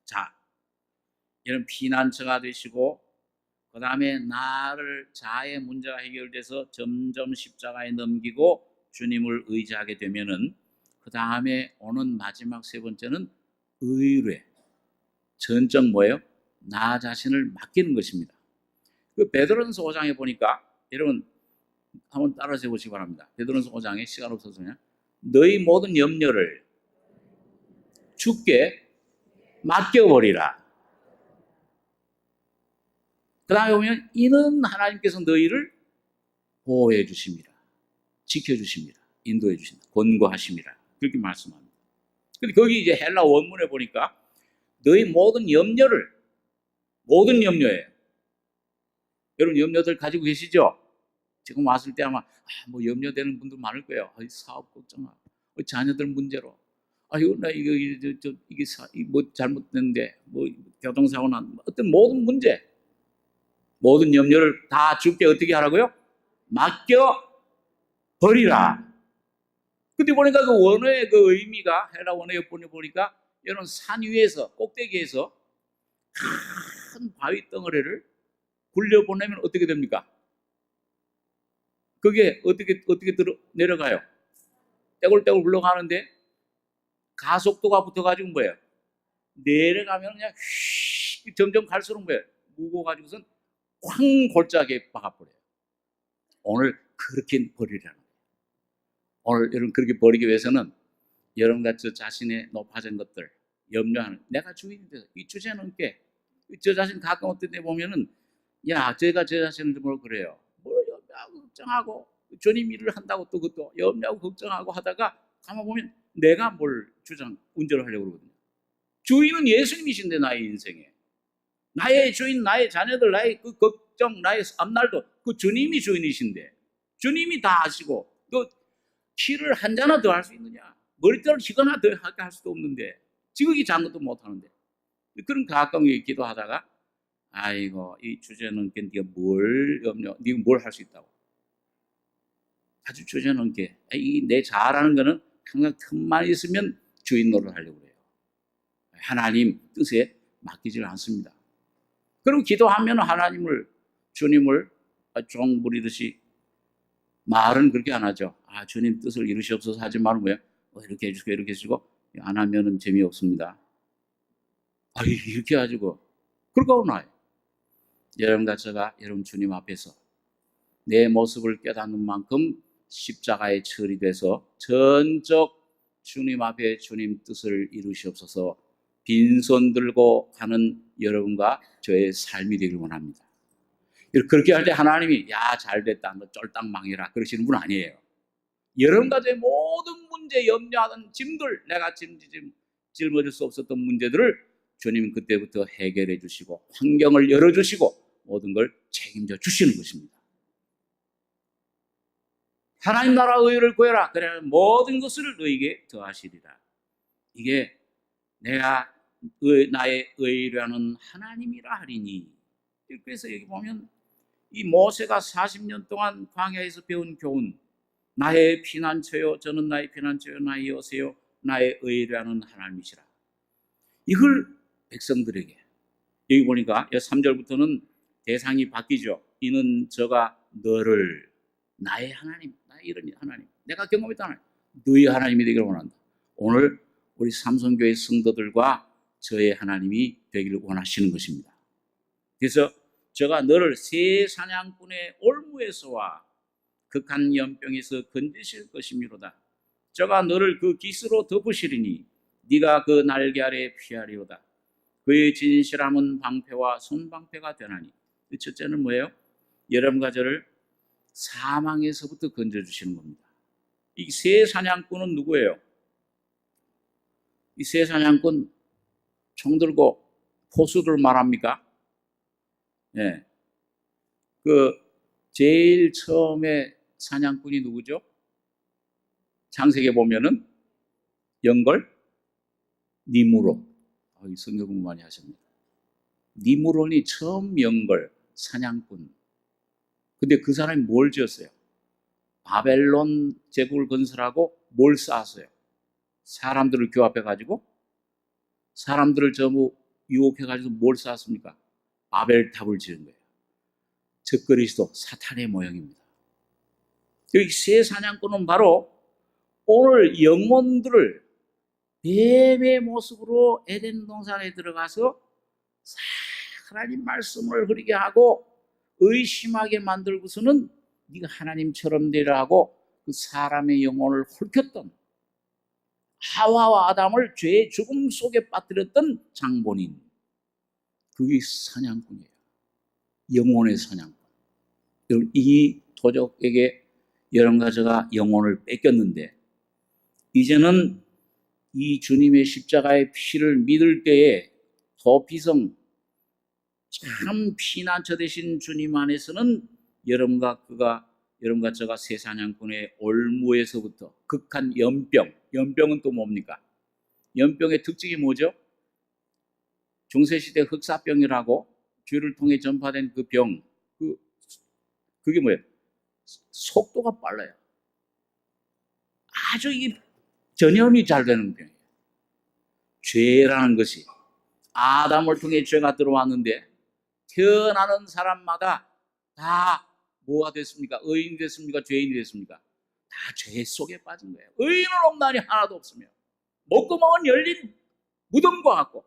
자, 여러분 피난처가 되시고 그 다음에 자의 문제가 해결돼서 점점 십자가에 넘기고 주님을 의지하게 되면은 그 다음에 오는 마지막 세 번째는 의뢰. 전적 뭐예요? 나 자신을 맡기는 것입니다. 그 베드로전서 5장에 보니까 여러분 한번 따라서 해보시기 바랍니다. 베드로전서 5장에 시간 없어서 그냥 너희 모든 염려를 주께 맡겨버리라. 그 다음에 보면 이는 하나님께서 너희를 보호해 주십니다. 지켜주십니다. 인도해 주신다. 권고하십니다. 그렇게 말씀합니다. 근데 거기 이제 헬라 원문에 보니까 너희 모든 염려를, 모든 염려예요. 여러분 염려들 가지고 계시죠? 지금 왔을 때 아마 뭐 염려되는 분들 많을 거예요. 사업 걱정하고, 자녀들 문제로, 이거 나 이게 뭐 잘못됐는데, 뭐 교통사고 난 어떤 모든 문제, 모든 염려를 다 주께 어떻게 하라고요? 맡겨 버리라. 근데 보니까 그 원어의 그 의미가, 헬라 원어의 보니까 여러분 산 위에서, 꼭대기에서 큰 바위 덩어리를 굴려보내면 어떻게 됩니까? 그게 어떻게 내려가요? 떼굴떼굴 굴러가는데 가속도가 붙어가지고 뭐예요? 내려가면 그냥 점점 갈수록 뭐예요? 무거워가지고선 쾅 골짜기에 박아버려요. 오늘 그렇게 버리라는 거예요. 오늘 여러분 그렇게 버리기 위해서는 여러분과 저 자신의 높아진 것들, 염려하는, 내가 주인이 돼서 이 주제넘게 저 자신 가끔 어떤 때 보면은 제가 제 자신을 뭘 그래요. 뭘 염려하고 걱정하고 주님 일을 한다고 또 그것도 염려하고 걱정하고 하다가 가만 보면 내가 뭘 운전을 하려고 그러거든요. 주인은 예수님이신데 나의 인생에. 나의 주인, 나의 자녀들, 나의 그 걱정, 나의 앞날도 그 주님이 주인이신데 주님이 다 아시고 또 키를 한 잔나 더 할 수 있느냐? 머리털을 희거나 더 하게 할 수도 없는데 지극히 작은 것도 못하는데 그런 가끔 기도하다가 아이고 이 주제넘게 네가 뭘 염려, 네가 뭘 할 수 있다고. 아주 주제넘게. 이 내 잘하는 거는 항상 틈만 있으면 주인 노릇 하려고 해요. 하나님 뜻에 맡기질 않습니다. 그리고 기도하면 하나님을, 주님을 종 부리듯이, 말은 그렇게 안 하죠. 주님 뜻을 이루시옵소서 하지 말고 왜 이렇게 해주시고 이렇게 해주시고, 안 하면은 재미없습니다. 이렇게 가지고 그러고 나요. 여러분과 제가 여러분 주님 앞에서 내 모습을 깨닫는 만큼 십자가에 처리돼서 전적 주님 앞에 주님 뜻을 이루시옵소서, 빈손 들고 가는 여러분과 저의 삶이 되길 원합니다. 그렇게 할 때 하나님이 야 잘됐다 너 쫄딱 망해라 그러시는 분 아니에요. 여러분과 저의 모든 문제, 염려하던 짐들, 내가 짊어질 수 없었던 문제들을 주님은 그때부터 해결해 주시고 환경을 열어주시고 모든 걸 책임져 주시는 것입니다. 하나님 나라 의를 구해라. 그래야 모든 것을 너에게 더하시리라. 이게 내가 나의 의라는 하나님이라 하리니. 그래서 여기 보면 이 모세가 40년 동안 광야에서 배운 교훈, 나의 피난처요, 저는 나의 피난처요, 나의 여세요, 나의 의라는 하나님이시라. 이걸 백성들에게, 여기 보니까 3절부터는 대상이 바뀌죠. 이는 저가 너를, 나의 하나님, 나의 이런 하나님, 내가 경험했던 하나님, 너의 하나님이 되기를 원한다. 오늘 우리 삼성교회 성도들과 저의 하나님이 되기를 원하시는 것입니다. 그래서 저가 너를 새 사냥꾼의 올무에서와 극한 연병에서 건지실 것이미로다. 저가 너를 그 깃으로 덮으시리니 네가 그 날개 아래 피하리로다. 그의 진실함은 방패와 손방패가 되나니. 첫째는 뭐예요? 여러분과 저를 사망에서부터 건져주시는 겁니다. 이 새 사냥꾼은 누구예요? 이 새 사냥꾼 총 들고 포수를 말합니까? 예. 제일 처음에 사냥꾼이 누구죠? 창세기에 보면은 영걸 니무롯. 성경 공부 많이 하십니다. 니무롯이 처음 영걸 사냥꾼. 근데 그 사람이 뭘 지었어요? 바벨론 제국을 건설하고 뭘 쌓았어요? 사람들을 규합해가지고, 사람들을 전부 유혹해가지고 뭘 쌓았습니까? 바벨탑을 지은 거예요. 적그리스도 사탄의 모형입니다. 여기 새 사냥꾼은 바로 오늘 영혼들을 뱀의 모습으로 에덴 동산에 들어가서 하나님 말씀을 흐리게 하고 의심하게 만들고서는 네가 하나님처럼 되라 하고 그 사람의 영혼을 훑혔던, 하와와 아담을 죄의 죽음 속에 빠뜨렸던 장본인, 그게 사냥꾼이에요. 영혼의 사냥꾼. 이 도적에게 여러분과 제가 영혼을 뺏겼는데, 이제는 이 주님의 십자가의 피를 믿을 때에 도피성, 참 피난처 되신 주님 안에서는 여러분과 제가 새 사냥꾼의 올무에서부터 극한 연병, 연병은 또 뭡니까? 연병의 특징이 뭐죠? 중세시대 흑사병이라고 죄를 통해 전파된 그 병, 그게 뭐예요? 속도가 빨라요. 아주 이 전염이 잘 되는 병이에요. 죄라는 것이 아담을 통해 죄가 들어왔는데 태어나는 사람마다 다 뭐가 됐습니까? 의인이 됐습니까? 죄인이 됐습니까? 다 죄 속에 빠진 거예요. 의인은 없나니 하나도 없으며 목구멍은 열린 무덤과 같고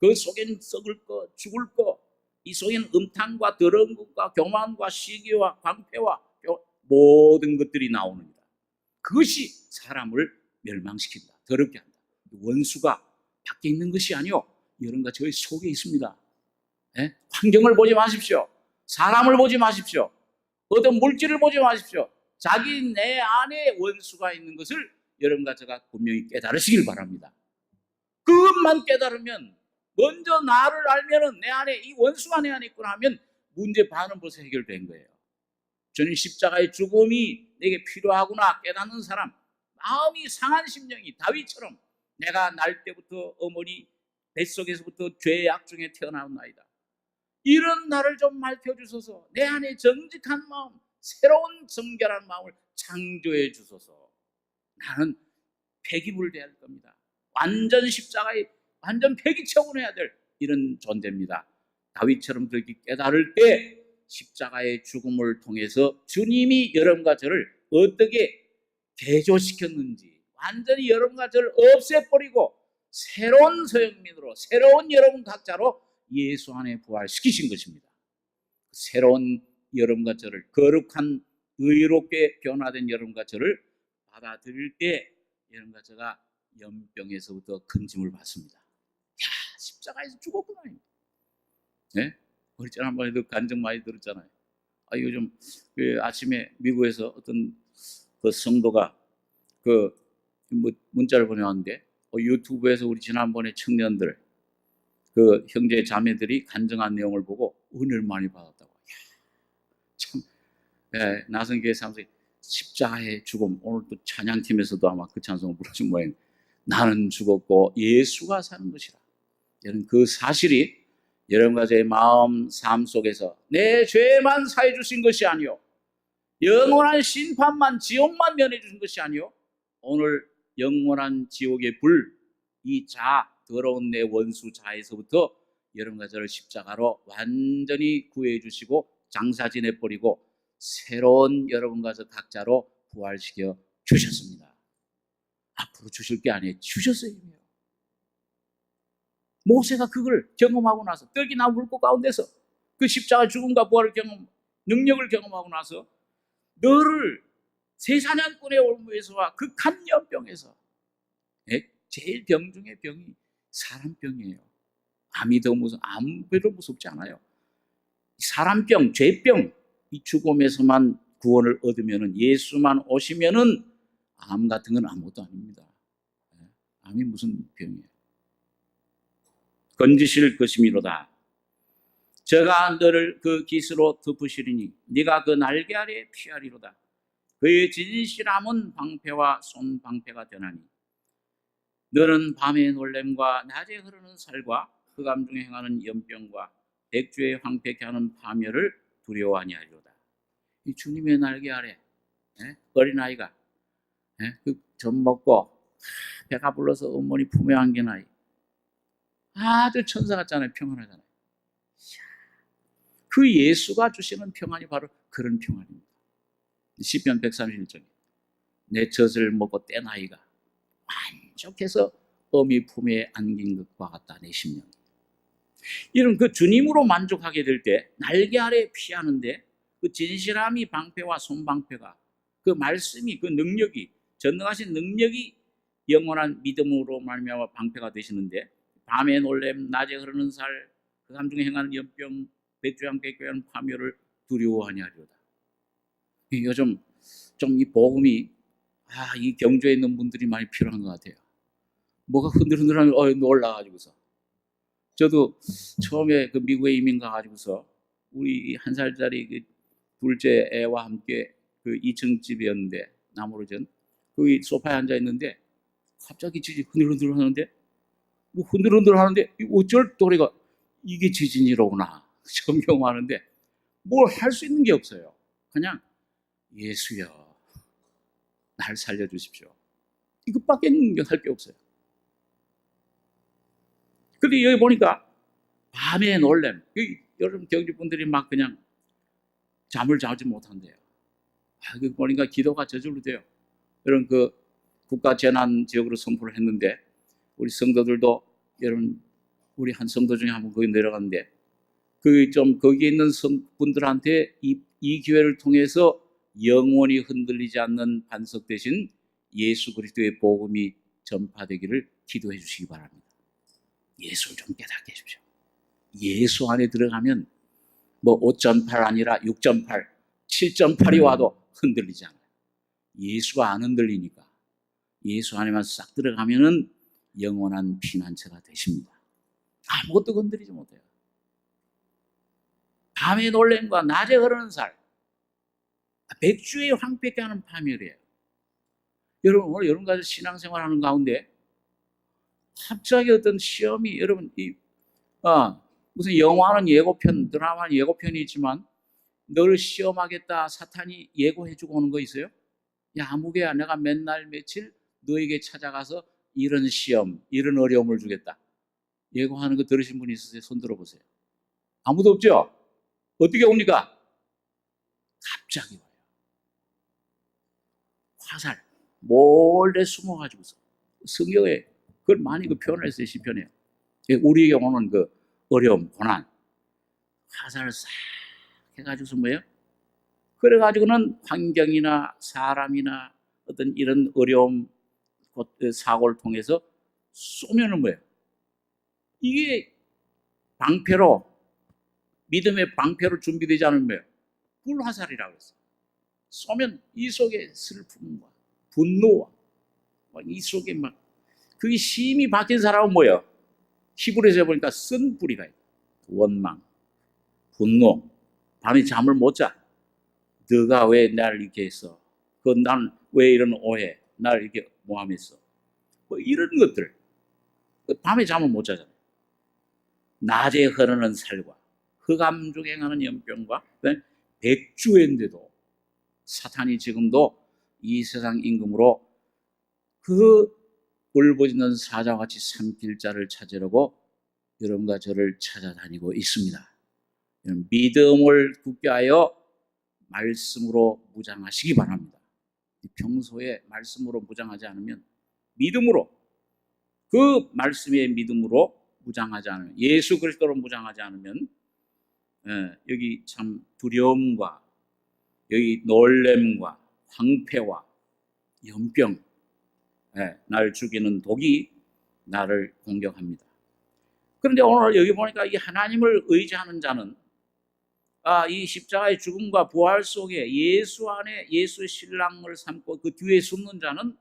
그 속에는 썩을 거, 죽을 거, 이 속에는 음탕과 더러운 것과 교만과 시기와 방패와 모든 것들이 나오는다. 그것이 사람을 멸망시킨다. 더럽게 한다. 원수가 밖에 있는 것이 아니요, 여러분과 저희 속에 있습니다. 네? 환경을 보지 마십시오. 사람을 보지 마십시오. 어떤 물질을 보지 마십시오. 자기 내 안에 원수가 있는 것을 여러분과 제가 분명히 깨달으시길 바랍니다. 그것만 깨달으면, 먼저 나를 알면은 내 안에 이 원수가 내 안에 있구나 하면 문제 반은 벌써 해결된 거예요. 저는 십자가의 죽음이 내게 필요하구나 깨닫는 사람, 마음이 상한 심령이 다윗처럼 내가 날 때부터 어머니 뱃속에서부터 죄의 악중에 태어나온 나이다. 이런 나를 좀 밝혀주소서. 내 안에 정직한 마음, 새로운 정결한 마음을 창조해 주소서. 나는 폐기물돼야 할 겁니다. 완전 십자가에 완전 폐기처분해야 될 이런 존재입니다. 다윗처럼 그렇게 깨달을 때 십자가의 죽음을 통해서 주님이 여러분과 저를 어떻게 개조시켰는지, 완전히 여러분과 저를 없애버리고 새로운 소형민으로, 새로운 여러분 각자로 예수 안에 부활시키신 것입니다. 새로운 여러분과 저를, 거룩한 의롭게 변화된 여러분과 저를 받아들일 때 여러분과 제가 연병에서부터 건짐을 받습니다. 야, 십자가에서 죽었구나. 네? 우리 지난번에도 간증 많이 들었잖아요. 요즘 아침에 미국에서 어떤 그 성도가 문자를 보내왔는데, 유튜브에서 우리 지난번에 청년들, 그 형제 자매들이 간증한 내용을 보고 은혜를 많이 받았다고. 참, 나성교회 사람들이 십자가의 죽음, 오늘 또 찬양팀에서도 아마 그 찬송을 부르신 모양입니다. 나는 죽었고 예수가 사는 것이라. 여러분, 그 사실이 여러분과 제 마음, 삶 속에서 내 죄만 사해 주신 것이 아니요, 영원한 심판만, 지옥만 면해 주신 것이 아니요, 오늘 영원한 지옥의 불, 이 더러운 내 원수 자에서부터 여러분과 저를 십자가로 완전히 구해 주시고 장사지내 버리고 새로운 여러분과 저 각자로 부활시켜 주셨습니다. 앞으로 주실 게 아니에요. 주셨어요. 모세가 그걸 경험하고 나서, 떡이나 물고 가운데서 그 십자가 죽음과 부활을 능력을 경험하고 나서 너를 세사냥꾼의 올무에서와 극한 연병에서, 제일 병 중에 병이 사람병이에요. 암이 더 암 별로 무섭지 않아요. 사람병, 죄병, 이 죽음에서만 구원을 얻으면은, 예수만 오시면은 암 같은 건 아무것도 아닙니다. 암이 무슨 병이에요. 건지실 것이미로다. 저가 너를 그 깃으로 덮으시리니 네가 그 날개 아래 피하리로다. 그의 진실함은 방패와 손방패가 되나니 너는 밤의 놀램과 낮에 흐르는 살과 흑암 중에 행하는 연병과 백주에 황폐케 하는 파멸을 두려워하니 하리로다. 이 주님의 날개 아래 어린아이가 젖 먹고 배가 불러서 어머니 품에 안긴 아이, 아주 천사 같잖아요. 평안하잖아요. 그 예수가 주시는 평안이 바로 그런 평안입니다. 시편 131쪽에 내 젖을 먹고 뗀 아이가 만족해서 어미 품에 안긴 것과 같다. 내 심령. 이런 그 주님으로 만족하게 될 때 날개 아래 피하는데, 그 진실함이 방패와 손방패가, 그 말씀이, 그 능력이, 전능하신 능력이 영원한 믿음으로 말미암아 방패가 되시는데, 밤에 놀램, 낮에 흐르는 살, 그 함중에 행하는 연병, 백주에 함께 하는 파멸을 두려워하니 하리로다. 요즘 좀 이 복음이 이 경주에 있는 분들이 많이 필요한 것 같아요. 뭐가 흔들흔들하면 놀라가지고서. 저도 처음에 그 미국에 이민 가가지고서 우리 1살짜리 그 둘째 애와 함께 그 2층 집이었는데, 나무로 전 거기 소파에 앉아 있는데 갑자기 지진이 흔들흔들 하는데, 뭐 흔들흔들 하는데 어쩔 도리가 이게 지진이로구나 경험하는데 뭘 할 수 있는 게 없어요. 그냥 예수여 날 살려주십시오, 이것밖에 할 게 없어요. 근데 여기 보니까 밤에 놀램, 여러분 경주분들이 막 그냥 잠을 자지 못한대요. 보니까 기도가 저절로 돼요. 여러분 그 국가 재난 지역으로 선포를 했는데, 우리 성도들도, 여러분 우리 한 성도 중에 한번 거기 내려갔는데, 거기에 있는 분들한테 이 기회를 통해서 영원히 흔들리지 않는 반석 대신 예수 그리스도의 복음이 전파되기를 기도해 주시기 바랍니다. 예수를 좀 깨닫게 해주십시오. 예수 안에 들어가면 뭐 5.8 아니라 6.8, 7.8이 와도 흔들리지 않아요. 예수가 안 흔들리니까 예수 안에만 싹 들어가면은 영원한 피난처가 되십니다. 아무것도 건드리지 못해요. 밤의 놀램과 낮에 흐르는 살, 백주에 황폐케 하는 파멸이에요. 여러분 오늘 여러분과 신앙생활하는 가운데 갑자기 어떤 시험이, 여러분 무슨 영화는 예고편, 드라마는 예고편이 있지만 너를 시험하겠다 사탄이 예고해주고 오는 거 있어요? 야, 아무개야, 내가 맨날 며칠 너에게 찾아가서 이런 시험, 이런 어려움을 주겠다. 예고하는 거 들으신 분이 있으세요? 손 들어보세요. 아무도 없죠? 어떻게 옵니까? 갑자기 와요. 화살, 몰래 숨어가지고서. 성경에 그걸 많이 표현을 했어요, 시편에. 우리에게 오는 그 어려움, 고난. 화살을 싹 해가지고서 뭐예요? 그래가지고는 환경이나 사람이나 어떤 이런 어려움, 사고를 통해서 쏘면은 뭐예요? 이게 방패로, 믿음의 방패로 준비되지 않으면 뭐예요? 불화살이라고 했어요. 쏘면 이 속에 슬픔과 분노와 이 속에 막 그게 심히 박힌 사람은 뭐예요? 히브리서에 보니까 쓴 뿌리가 있다. 원망, 분노, 밤에 잠을 못 자. 너가 왜 나를 이렇게 했어? 난 왜 이런 오해? 나를 이렇게 모함했어? 뭐 이런 것들. 밤에 잠을 못 자잖아요. 낮에 흐르는 살과 흑암 중에 행하는 연병과 백주인데도 사탄이 지금도 이 세상 임금으로 그 울부짖는 사자와 같이 삼킬 자를 찾으려고 여러분과 저를 찾아다니고 있습니다. 믿음을 굳게 하여 말씀으로 무장하시기 바랍니다. 평소에 말씀으로 무장하지 않으면 믿음으로, 그 말씀의 믿음으로 무장하지 않으면, 예수 그리스도로 무장하지 않으면 여기 참 두려움과 여기 놀램과 황폐와 연병, 날 죽이는 독이 나를 공격합니다. 그런데 오늘 여기 보니까 이 하나님을 의지하는 자는 이 십자가의 죽음과 부활 속에 예수 안에 예수 신랑을 삼고 그 뒤에 숨는 자는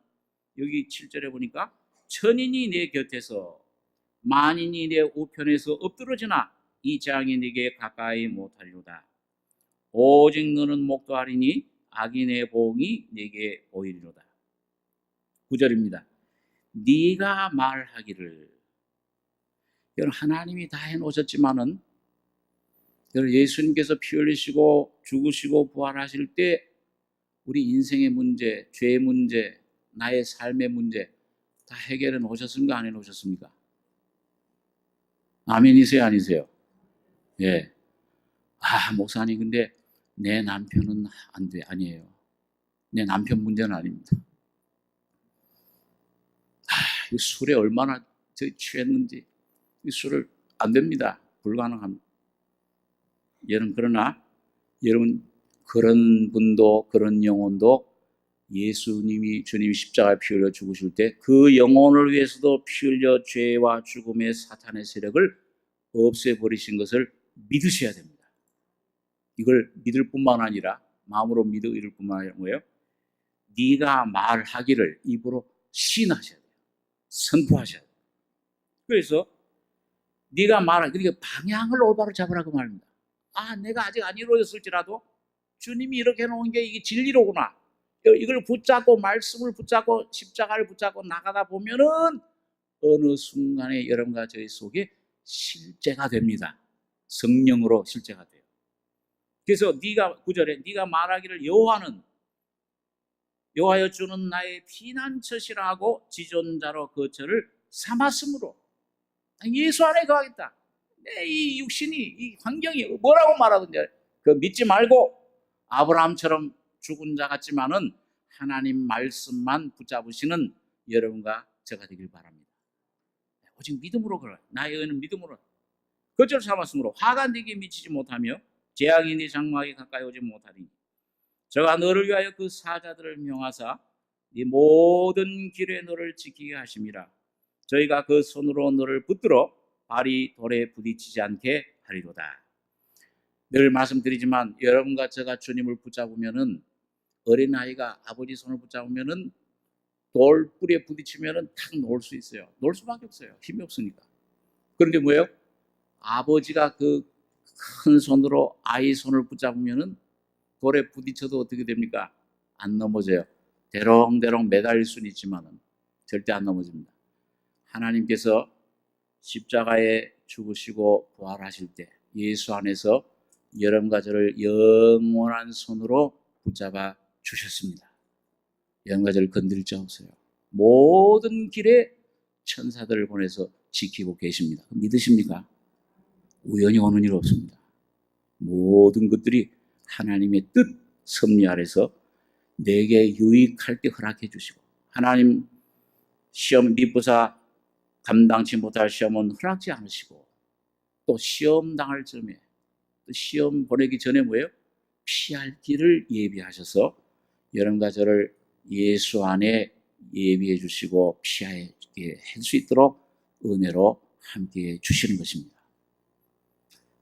여기 7절에 보니까 천인이 내 곁에서 만인이 내 우편에서 엎드러지나 이 재앙이 네게 가까이 못하리로다. 오직 너는 목도하리니 악인의 보응이 네게 보이리로다. 9절입니다. 네가 말하기를. 여러분, 하나님이 다 해놓으셨지만은 예수님께서 피 흘리시고 죽으시고 부활하실 때 우리 인생의 문제, 죄의 문제, 나의 삶의 문제 다 해결해 놓으셨습니까? 안 해 놓으셨습니까? 아멘이세요? 아니세요? 예. 목사님, 근데 내 남편은 안 돼. 아니에요. 내 남편 문제는 아닙니다. 술에 얼마나 취했는지 이 술을 안 됩니다. 불가능합니다. 그러나 여러분, 그런 분도 그런 영혼도 주님이 십자가에 피 흘려 죽으실 때 그 영혼을 위해서도 피 흘려 죄와 죽음의 사탄의 세력을 없애버리신 것을 믿으셔야 됩니다. 이걸 믿을 뿐만 아니라 마음으로 믿을 뿐만 아니라 뭐예요? 네가 말하기를 입으로 시인하셔야 돼요. 선포하셔야 돼요. 그래서 네가 그러니까 방향을 올바로 잡으라고 말합니다. 내가 아직 안 이루어졌을지라도 주님이 이렇게 해놓은 게 이게 진리로구나. 이걸 붙잡고 말씀을 붙잡고 십자가를 붙잡고 나가다 보면은 어느 순간에 여러분과 저희 속에 실제가 됩니다. 성령으로 실제가 돼요. 그래서 9절에 네가 말하기를 여호와여 주는 나의 피난처시라 하고 지존자로 그 저를 삼았으므로 예수 안에 거하겠다. 내 이 육신이 이 환경이 뭐라고 말하든지 그 믿지 말고 아브라함처럼 죽은 자 같지만은 하나님 말씀만 붙잡으시는 여러분과 제가 되길 바랍니다. 오직 믿음으로 걸어요. 나의 의는 믿음으로. 그절 삼았으므로 화가 네게 미치지 못하며 재앙이 네 장막에 가까이 오지 못하리니 저가 너를 위하여 그 사자들을 명하사 네 모든 길에 너를 지키게 하심이라. 저희가 그 손으로 너를 붙들어 발이 돌에 부딪히지 않게 하리로다. 늘 말씀드리지만 여러분과 제가 주님을 붙잡으면은, 어린아이가 아버지 손을 붙잡으면은 돌뿌리에 부딪히면은 탁 놓을 수 있어요. 놓을 수밖에 없어요. 힘이 없으니까. 그런데 뭐예요? 아버지가 그 큰 손으로 아이 손을 붙잡으면은 돌에 부딪혀도 어떻게 됩니까? 안 넘어져요. 대롱대롱 매달릴 수는 있지만은 절대 안 넘어집니다. 하나님께서 십자가에 죽으시고 부활하실 때 예수 안에서 여러분과 저를 영원한 손으로 붙잡아 주셨습니다. 여러분과 저를 건드릴 자 없어요. 모든 길에 천사들을 보내서 지키고 계십니다. 믿으십니까? 우연히 오는 일 없습니다. 모든 것들이 하나님의 뜻 섭리 아래서 내게 유익할 때 허락해 주시고, 하나님 시험 미부사 감당치 못할 시험은 허락지 않으시고, 또 시험 당할 점에, 또 시험 보내기 전에 뭐예요? 피할 길을 예비하셔서 여러분과 저를 예수 안에 예비해 주시고 피하게 할 수 있도록 은혜로 함께 주시는 것입니다.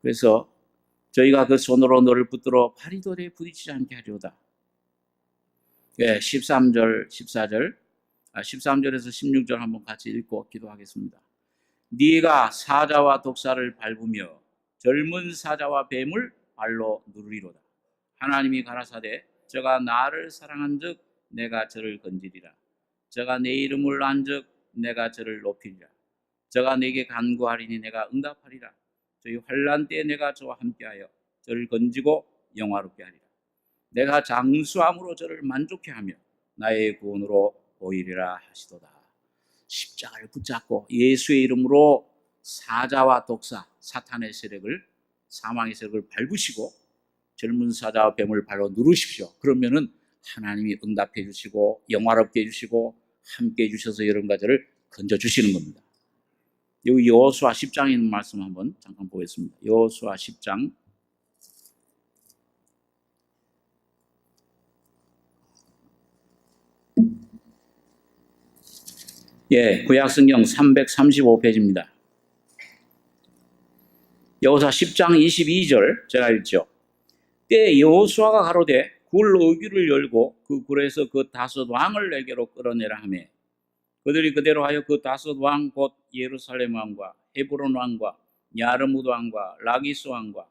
그래서 저희가 그 손으로 너를 붙들어 파리돌에 부딪히지 않게 하려다. 13절, 14절, 13절에서 16절 한번 같이 읽고 기도하겠습니다. 네가 사자와 독사를 밟으며 젊은 사자와 뱀을 발로 누르리로다. 하나님이 가라사대 저가 나를 사랑한즉 내가 저를 건지리라. 저가 내 이름을 안즉 내가 저를 높이리라. 저가 내게 간구하리니 내가 응답하리라. 저희 환난 때에 내가 저와 함께하여 저를 건지고 영화롭게 하리라. 내가 장수함으로 저를 만족해 하며 나의 구원으로 보이리라 하시도다. 십자가를 붙잡고 예수의 이름으로 사자와 독사, 사탄의 세력을, 사망의 세력을 밟으시고 젊은 사자와 뱀을 발로 누르십시오. 그러면은 하나님이 응답해 주시고 영화롭게 해주시고 함께 해주셔서 여러분과 저를 건져주시는 겁니다. 여기 여호수아 10장에 있는 말씀 한번 잠깐 보겠습니다. 여호수아 10장 구약성경 335페이지입니다. 여호수아 10장 22절 제가 읽죠. 때 여호수아가 가로되 굴 어귀를 열고 그 굴에서 그 다섯 왕을 내게로 끌어내라 하매 그들이 그대로 하여 그 다섯 왕 곧 예루살렘 왕과 헤브론 왕과 야르무드 왕과 라기스 왕과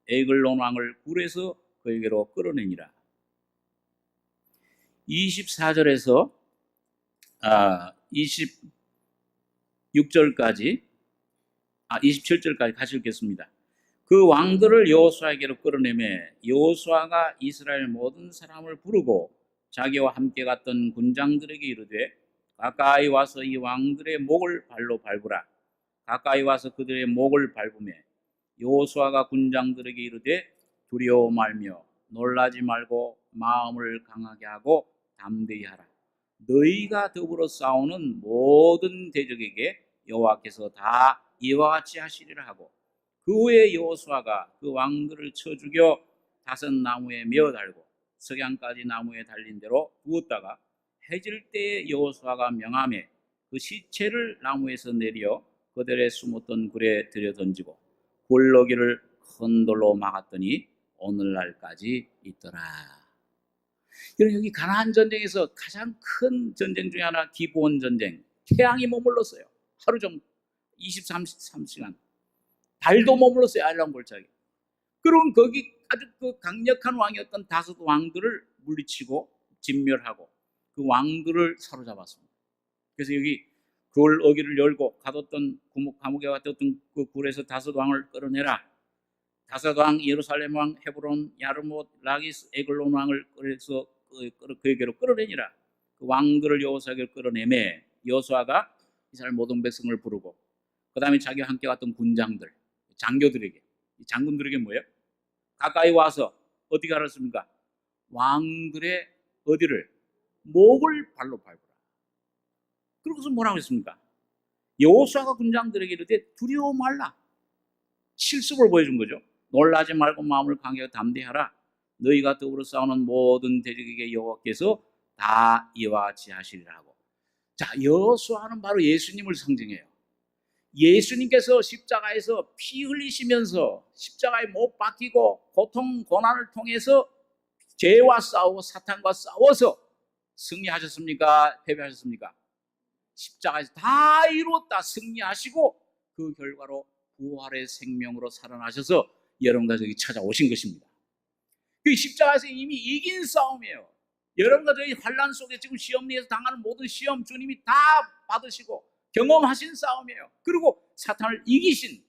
에글론 왕을 굴에서 그에게로 끌어내니라. 24절에서 26절까지 27절까지 같이 읽겠습니다. 그 왕들을 여호수아에게로 끌어내매 여호수아가 이스라엘 모든 사람을 부르고 자기와 함께 갔던 군장들에게 이르되 가까이 와서 이 왕들의 목을 발로 밟으라. 가까이 와서 그들의 목을 밟으며 여호수아가 군장들에게 이르되 두려워 말며 놀라지 말고 마음을 강하게 하고 담대히 하라. 너희가 더불어 싸우는 모든 대적에게 여호와께서 다 이와 같이 하시리라 하고 그 후에 여호수아가 그 왕들을 쳐 죽여 다섯 나무에 메어 달고 석양까지 나무에 달린 대로 두었다가 해질 때에 여호수아가 명하매 그 시체를 나무에서 내려 그들의 숨었던 굴에 들여 던지고 굴러기를 큰 돌로 막았더니 오늘날까지 있더라. 여기 가나안 전쟁에서 가장 큰 전쟁 중에 하나 기브온 전쟁. 태양이 머물렀어요. 하루 종일 23시간. 달도 머물렀어요. 알람 골짜기. 그럼 거기 아주 그 강력한 왕이었던 다섯 왕들을 물리치고 진멸하고 그 왕들을 사로잡았습니다. 그래서 여기 굴 어귀를 열고 가뒀던 감옥에 왔던 그 굴에서 다섯 왕을 끌어내라. 다섯 왕 예루살렘 왕 헤브론 야르못 라기스 에글론 왕을 그래서 그에게로 끌어내니라. 그 왕들을 여호수아에게 끌어내매 여호수아가 이스라엘 모든 백성을 부르고 그 다음에 자기와 함께 갔던 군장들 장교들에게 장군들에게 뭐예요? 가까이 와서 어디 가르쳤습니까? 왕들의 어디를 목을 발로 밟으라. 그러고서 뭐라고 했습니까? 여호수아가 군장들에게 이르되 두려워 말라. 실습을 보여준 거죠. 놀라지 말고 마음을 강하게 담대하라. 너희가 더불어 싸우는 모든 대적에게 여호와께서 다 이와 같이 하시리라 하고. 자, 여호수아는 바로 예수님을 상징해요. 예수님께서 십자가에서 피 흘리시면서 십자가에 못 박히고 고통 고난을 통해서 죄와 싸우고 사탄과 싸워서 승리하셨습니까? 패배하셨습니까? 십자가에서 다 이루었다 승리하시고 그 결과로 부활의 생명으로 살아나셔서 여러분과 저기 찾아오신 것입니다. 그 십자가에서 이미 이긴 싸움이에요. 여러분과 저희 환난 속에 지금 시험리에서 당하는 모든 시험 주님이 다 받으시고 경험하신 싸움이에요. 그리고 사탄을 이기신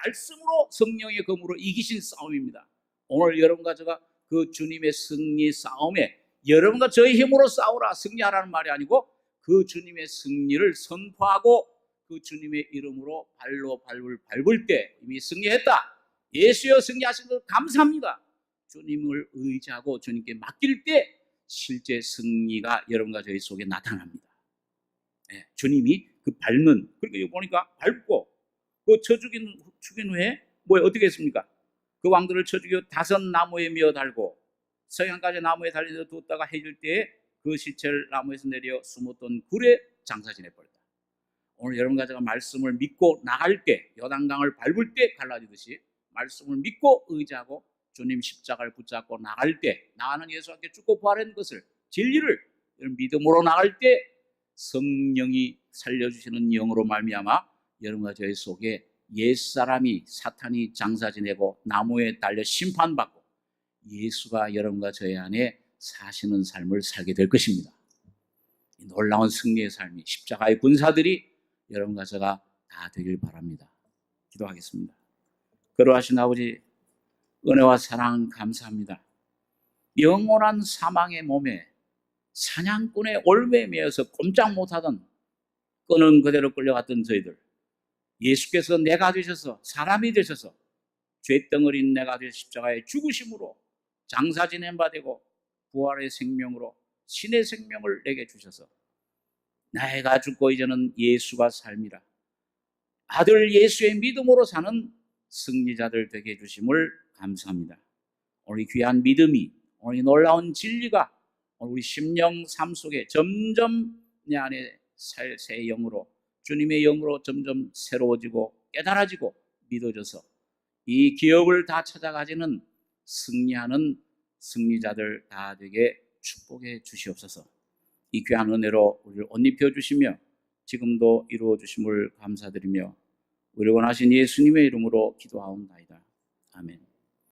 말씀으로 성령의 검으로 이기신 싸움입니다. 오늘 여러분과 제가 그 주님의 승리 싸움에 여러분과 저의 힘으로 싸우라 승리하라는 말이 아니고 그 주님의 승리를 선포하고 그 주님의 이름으로 발로 밟을 때 이미 승리했다. 예수여 승리하신 것 감사합니다. 주님을 의지하고 주님께 맡길 때 실제 승리가 여러분과 저희 속에 나타납니다. 네, 주님이 그 밟는, 그러니까 보니까 밟고 그 쳐 죽인 후에 어떻게 했습니까? 그 왕들을 쳐 죽여 5 나무에 미어 달고 서양까지 나무에 달려 뒀다가 해질 때에 그 시체를 나무에서 내려 숨었던 굴에 장사 지내버렸다. 오늘 여러분과 제가 말씀을 믿고 나갈 때, 요단강을 밟을 때 갈라지듯이 말씀을 믿고 의지하고 주님 십자가를 붙잡고 나갈 때, 나는 예수와 함께 죽고 부활한 것을, 진리를 믿음으로 나갈 때 성령이 살려주시는 영으로 말미암아 여러분과 저희 속에 옛사람이 사탄이 장사 지내고 나무에 달려 심판받고 예수가 여러분과 저희 안에 사시는 삶을 살게 될 것입니다. 이 놀라운 승리의 삶이 십자가의 군사들이 여러분과 제가 다 되길 바랍니다. 기도하겠습니다. 거룩하신 아버지, 은혜와 사랑 감사합니다. 영원한 사망의 몸에 사냥꾼의 올매에 매여서 꼼짝 못하던 끄는 그대로 끌려갔던 저희들, 예수께서 내가 되셔서 사람이 되셔서 죄덩어린 내가 되셔 십자가의 죽으심으로 장사 지낸 바 되고 부활의 생명으로 신의 생명을 내게 주셔서 내가 죽고 이제는 예수가 삶이라 아들 예수의 믿음으로 사는 승리자들 되게 해주심을 감사합니다. 오늘 귀한 믿음이, 오늘 놀라운 진리가 오늘 우리 심령 삶 속에 점점 내 안에 새 영으로, 주님의 영으로 점점 새로워지고 깨달아지고 믿어져서 이 기업을 다 찾아가지는 승리하는 승리자들 다 되게 축복해 주시옵소서. 이 귀한 은혜로 우리를 옷 입혀 주시며 지금도 이루어 주심을 감사드리며 우리 원하신 예수님의 이름으로 기도하옵나이다. 아멘.